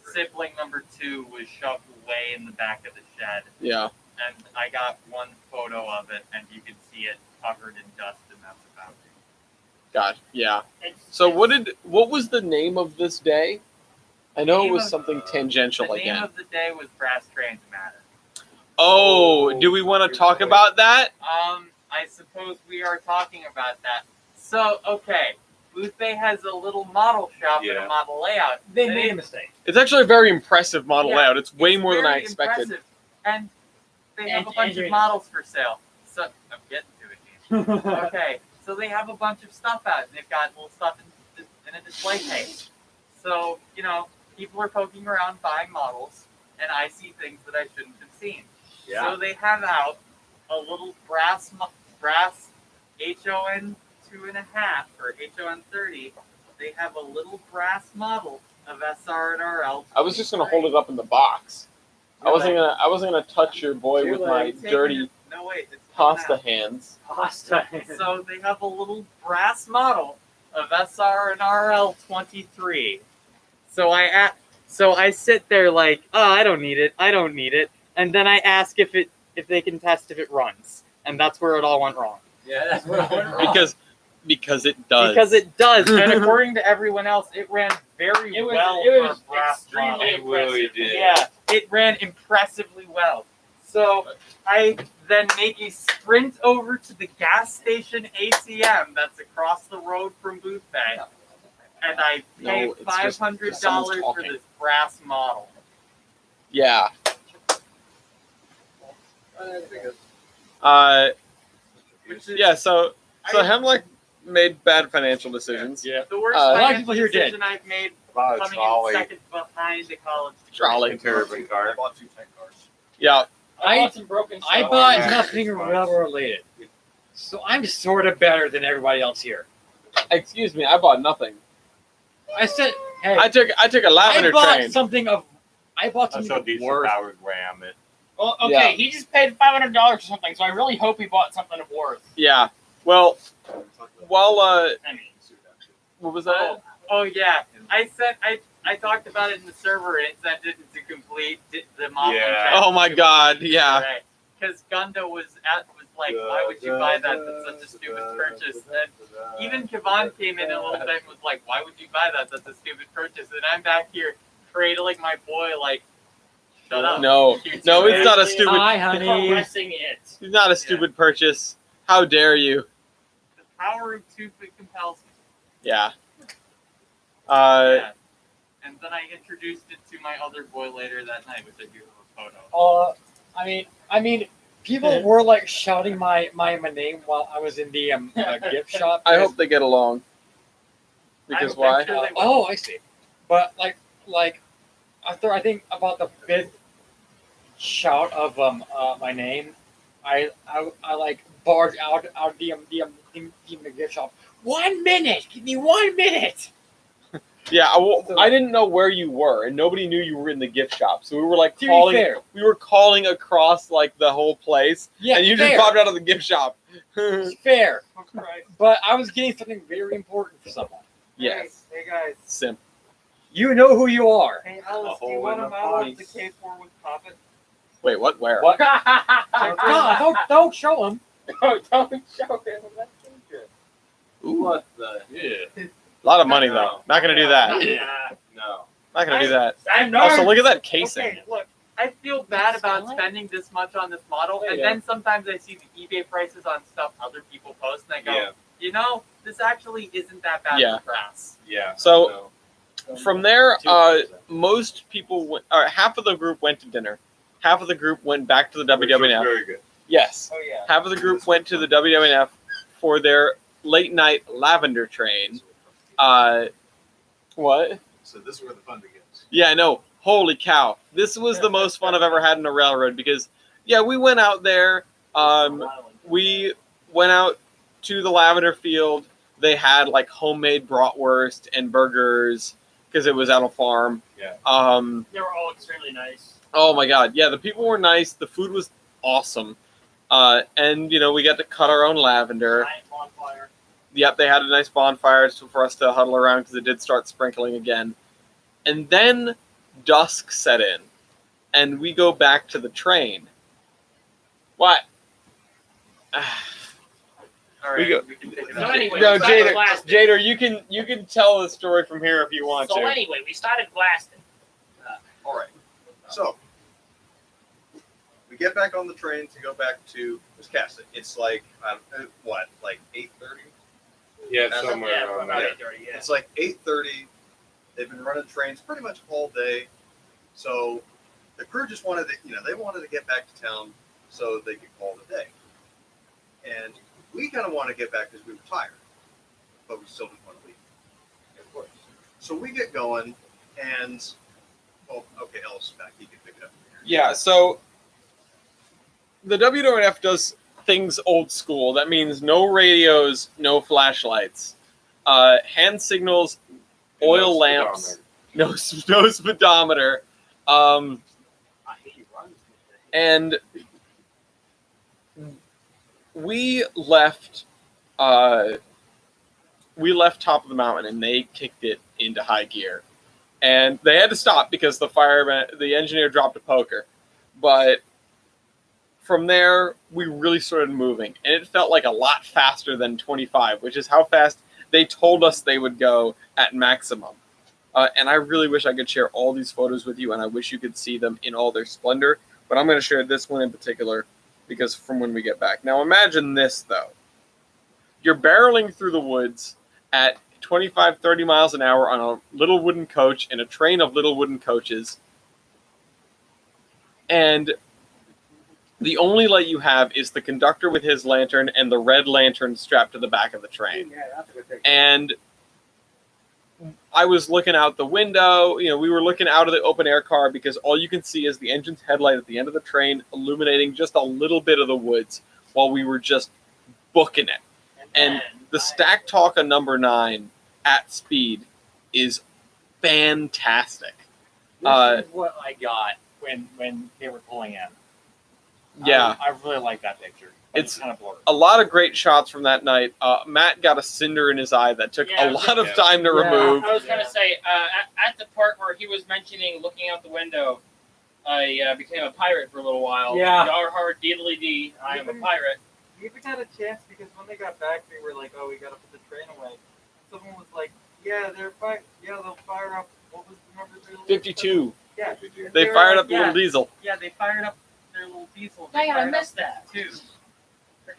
sibling number 2 was shoved way in the back of the shed, Yeah. and I got one photo of it, and you can see it covered in dust, and that's about it. God. Yeah. It's- So what was the name of this day I know it name was of- something The tangential name again. of the day was Brass Trans Matter. Oh, do we want to talk about that? I suppose we are talking about that. So, okay, Booth Bay has a little model shop and Yeah. a model layout. They made a mistake. It's actually a very impressive model Yeah, layout. It's way It's more than I very expected. impressive. And they have And a bunch of engineering. models for sale. So, I'm getting to it, James. Okay, so they have a bunch of stuff out, and they've got little stuff in a display case. So, people are poking around buying models, and I see things that I shouldn't have seen. So they have out a little brass HON 2.5 or HON 30. They have a little brass model of SR and RL. I was just gonna hold it up in the box. I wasn't gonna touch your boy Too with my Taking dirty it- No wait, it's coming pasta out. hands. Pasta. So they have a little brass model of SR and RL 23. So I sit there like, oh, I don't need it, and then I ask if they can test if it runs, and that's where it all went wrong. Yeah, that's what I went wrong. Because it does. Because it does, and according to everyone else, it ran very It was, well it for was a brass extremely model. It really impressive. did. Yeah, it ran impressively well. So I then make a sprint over to the gas station ATM that's across the road from Booth Bay, and I pay No, it's just $500 someone's for talking. this brass model. Yeah. Which is Yeah. So I- Hemlock made bad financial decisions. Yeah. the worst a lot of financial people here did. decision I've made Bought a coming in trolley. second behind the college. Trolley. Turbine I car. bought 2 tank cars. Yeah. I I bought some broken I stuff. bought Yeah. nothing railroad related, so I'm sort of better than everybody else here. Excuse me. I bought nothing. I said, hey, I took a lavender I bought train. something of. I bought That's something a of diesel worth. powered ram. Well, okay, Yeah. he just paid $500 or something, so I really hope he bought something of worth. Yeah. Well, while I mean, what was that? Oh yeah, I talked about it in the server and it sent it into complete the modeling. Yeah. test. Oh my God, yeah. Right. Because Gunda was like, why would you buy that? That's such a stupid purchase. And even Kavan came in a little bit and was like, why would you buy that? That's a stupid purchase. And I'm back here cradling my boy like, shut up. No, You're no, too it's not a big. stupid. Hi, honey. caressing it. It's not a stupid purchase. How dare you? The power of two compels me. Yeah. Yeah. And then I introduced it to my other boy later that night, which I do have a photo. I mean, people were like shouting my name while I was in the gift shop. I hope they get along. Because I'm why? sure they will. Oh, I see. But like after I think about the fifth shout of my name, I like barged out the gift shop. 1 minute, give me 1 minute. Yeah, I didn't know where you were, and nobody knew you were in the gift shop. So we were like To be calling. fair, We were calling across like the whole place, yeah, and you fair, just popped out of the gift shop. fair. Right. But I was getting something very important for someone. Yes, Hey guys. simp. You know who you are. Hey Alice, A do you hole want in a the model of the ice. K4 with Poppet? Wait, what? Where? What? No, don't show him. Oh, don't show him. That's dangerous. Ooh, What the? Yeah. a lot of money though. Not gonna do that. No. Not gonna do that. I'm Also, look at that casing. Okay, look, I feel bad about spending this much on this model, and then sometimes I see the eBay prices on stuff other people post, and I go, Yeah. you know, this actually isn't that bad Yeah. for brass. Yeah. So- From there, most people went, half of the group went to dinner. Half of the group went back to the Which was WWF. very good. Yes. Oh yeah. Half of the group went to the WWF for their late night lavender train. What? So this is where the fun begins. Yeah, no. Holy cow. This was the most fun I've ever had in a railroad because, yeah, we went out there. We went out to the lavender field. They had like homemade bratwurst and burgers because it was at a farm. Yeah. They were all extremely nice. Oh my God. Yeah, the people were nice. The food was awesome. And, you know, we got to cut our own lavender. Giant bonfire. Yep, they had a nice bonfire for us to huddle around because it did start sprinkling again. And then dusk set in, and we go back to the train. What? All We right, go- we can take it So out. anyway, No, we started Jader, blasting. Jader, you can tell the story from here if you want So to. anyway, we started blasting. So we get back on the train to go back to Wiscasset. It's like like 8:30. Yeah, That's- somewhere Yeah, around about there. 8:30. Yeah. It's like 8:30. They've been running trains pretty much all day, so the crew just wanted they wanted to get back to town so they could call the day. And we kind of want to get back because we were tired, but we still didn't want to leave. Of course. So we get going, and okay, Ellis is back. He can pick it up. Yeah, so the WWF does things old school. That means no radios, no flashlights, hand signals, oil No lamps, no speedometer, I hate you, Ron. and we left. We left top of the mountain, and they kicked it into high gear, and they had to stop because the engineer dropped a poker, but from there we really started moving, and it felt like a lot faster than 25, which is how fast they told us they would go at maximum. And I really wish I could share all these photos with you, and I wish you could see them in all their splendor, but I'm going to share this one in particular because from when we get back. Now imagine this, though. You're barreling through the woods at 25, 30 miles an hour on a little wooden coach in a train of little wooden coaches, and the only light you have is the conductor with his lantern and the red lantern strapped to the back of the train. Yeah, that's a good picture. And I was looking out the window. We were looking out of the open air car because all you can see is the engine's headlight at the end of the train illuminating just a little bit of the woods while we were just booking it. And the Stack Talka number 9 at speed is fantastic. This is what I got when they were pulling in. Yeah. I really like that picture. But It's kind of blurry. a lot of great shots from that night. Matt got a cinder in his eye that took Yeah, a lot of yeah. time to Yeah. remove. I was going to say, at the part where he was mentioning looking out the window, I became a pirate for a little while. Yeah. Dar hard deedly dee, I am a pirate. We even had a chance because when they got back, they were like, "Oh, we gotta put the train away." Someone was like, "Yeah, they'll fire up. What was the number? 52. Yeah, They were fired like, up the little diesel. Yeah, they fired up their little diesel. Dang it, I Fired up missed that. too.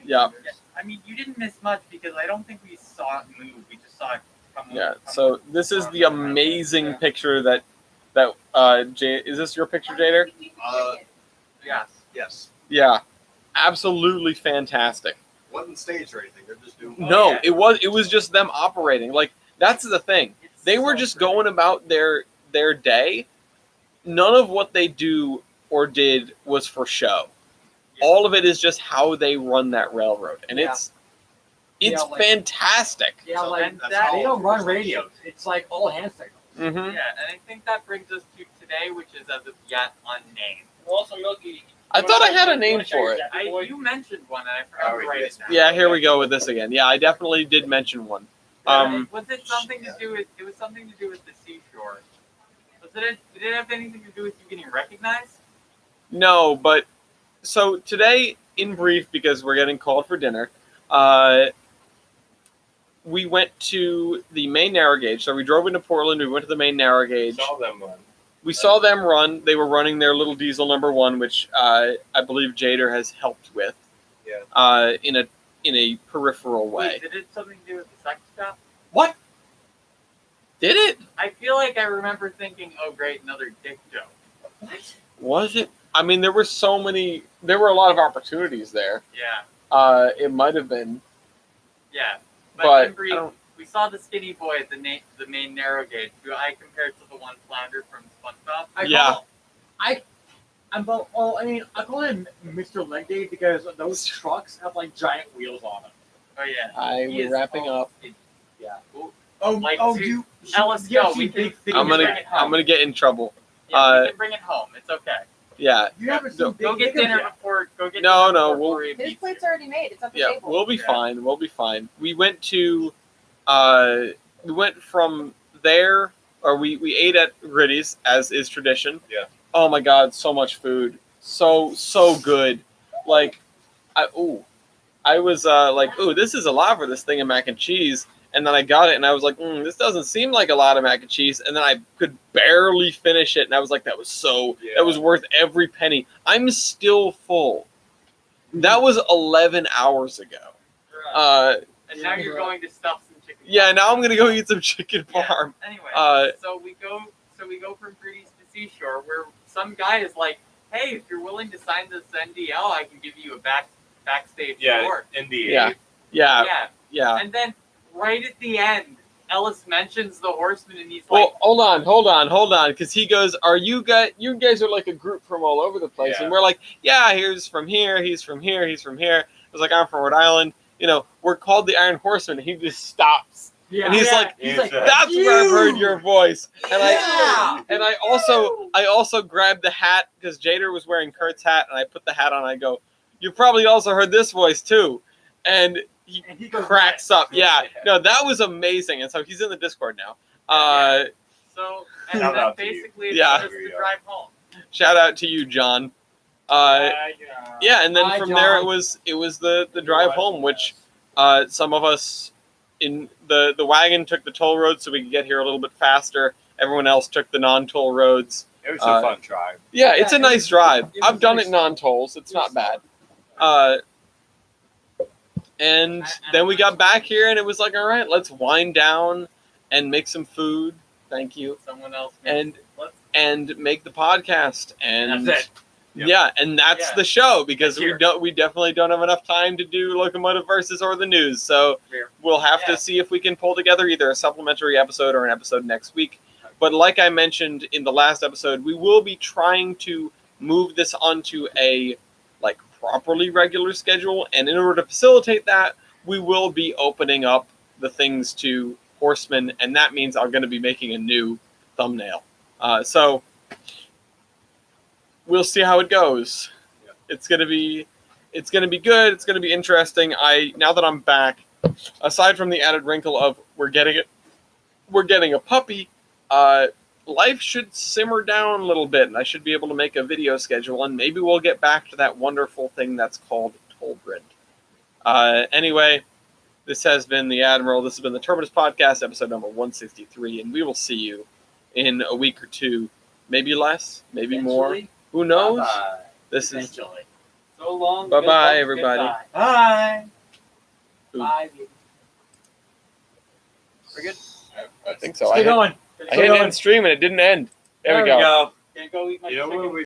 Yeah. I mean, you didn't miss much because I don't think we saw it move. We just saw it come. Yeah. come So this is the amazing picture that Jay. Is this your picture, Jader? Yes. Yes, Yeah. Absolutely fantastic. wasn't staged or anything. They're just doing. No, yeah. it was just them operating. Like that's the thing. They were just going about their day. None of what they do or did was for show. All of it is just how they run that railroad, and Yeah. it's Yeah, like- fantastic. Yeah, So like then that's that- how they don't run first radios. It's like all hand signals. Mm-hmm. Yeah, and I think that brings us to today, which is as of yet unnamed. Well, also, Milky. I thought I had a name for it. You mentioned one, and I forgot Oh, to write yes. it down. Yeah, here we go with this again. Yeah, I definitely did mention one. Was it something to do with? It was something to do with the seashore. Did it have anything to do with you getting recognized? No, but so today, in brief, because we're getting called for dinner, we went to the main narrow gauge. So we drove into Portland. We went to the main narrow gauge. Saw them run. We saw them run. They were running their little diesel number 1, which I believe Jader has helped with. Yeah. In a peripheral way. Wait, did it have something to do with the sex shop? What? Did it? I feel like I remember thinking, "Oh, great, another dick joke." What? Was it? I mean, there were so many. There were a lot of opportunities there. Yeah, It might have been, yeah. but in brief, I don't- we saw the skinny boy at the main narrow gauge, who I compared to the one Flounder from SpongeBob. Yeah. I call him Mr. Legday because those trucks have like giant wheels on them. Oh yeah. we're He is wrapping up. Yeah. Oh, like two- you Ellis, you go. see We big can- things. I'm bring gonna it home. get in trouble. Yeah, we can bring it home. It's okay. Yeah. You haven't No, seen big Go get figures dinner yet. before. Go get No, dinner no, before we'll- he His beats plate's you. already made. It's at the Yeah, table. we'll be Yeah. fine. We'll be fine. We went from there, or we ate at Gritty's, as is tradition. Yeah. Oh my God, so much food. So good. Like, I was like, ooh, this is a lot for this thing of mac and cheese. And then I got it, and I was like, this doesn't seem like a lot of mac and cheese. And then I could barely finish it, and I was like, that was worth every penny. I'm still full. That was 11 hours ago. And now you're going to stuff some chicken. Yeah, now I'm gonna go eat some chicken parm. Anyway, so we go from Greenies to Seashore, where some guy is like, "Hey, if you're willing to sign this NDL, I can give you a backstage tour." NDA. Yeah. And then right at the end, Ellis mentions the Horseman, and he's Well, like, hold on, because he goes, "Are you guys are like a group from all over the place?" Yeah. And we're like, "Yeah, he's from here, he's from here, he's from here." I was like, "I'm from Rhode Island. We're called the Iron Horseman." And he just stops, and he's like, "That's where I've heard your voice." And I also grabbed the hat because Jader was wearing Kurt's hat, and I put the hat on. And I go, "You probably also heard this voice too," and he cracks up. Yeah, no, that was amazing. And so he's in the Discord now. So, and Shout then out to you. basically it's Yeah. just the drive home. Shout out to you, John. Yeah, and then Hi, from John. there it was the drive home, which some of us in the wagon took the toll road so we could get here a little bit faster. Everyone else took the non-toll roads. It was a fun drive. Yeah, it's a nice drive. it was I've done it nice. non-tolls. It's not bad. And then we got back here, and it was like, all right, let's wind down and make some food. Thank you. Someone else. And make the podcast. And that's it. Yeah, and that's Yeah. the show because That's we definitely don't have enough time to do Locomotive Versus or the news. So we'll have to see if we can pull together either a supplementary episode or an episode next week. But like I mentioned in the last episode, we will be trying to move this onto a properly regular schedule, and in order to facilitate that, we will be opening up the things to Horsemen, and that means I'm going to be making a new thumbnail. So we'll see how it goes. Yeah. It's gonna be good. It's gonna be interesting. Now that I'm back, aside from the added wrinkle of we're getting a puppy, life should simmer down a little bit, and I should be able to make a video schedule, and maybe we'll get back to that wonderful thing that's called Tollgrid. Anyway, this has been the Admiral. This has been the Terminus Podcast, episode number 163, and we will see you in a week or two, maybe less, maybe more. Who knows? Bye-bye. This is Eventually. So long. Bye-bye, goodbye, everybody. goodbye. Bye. Ooh. Bye. baby. We're good. I think so. Stay going. I hit end stream and it didn't end. There we go. Gonna go eat my You know chicken. what we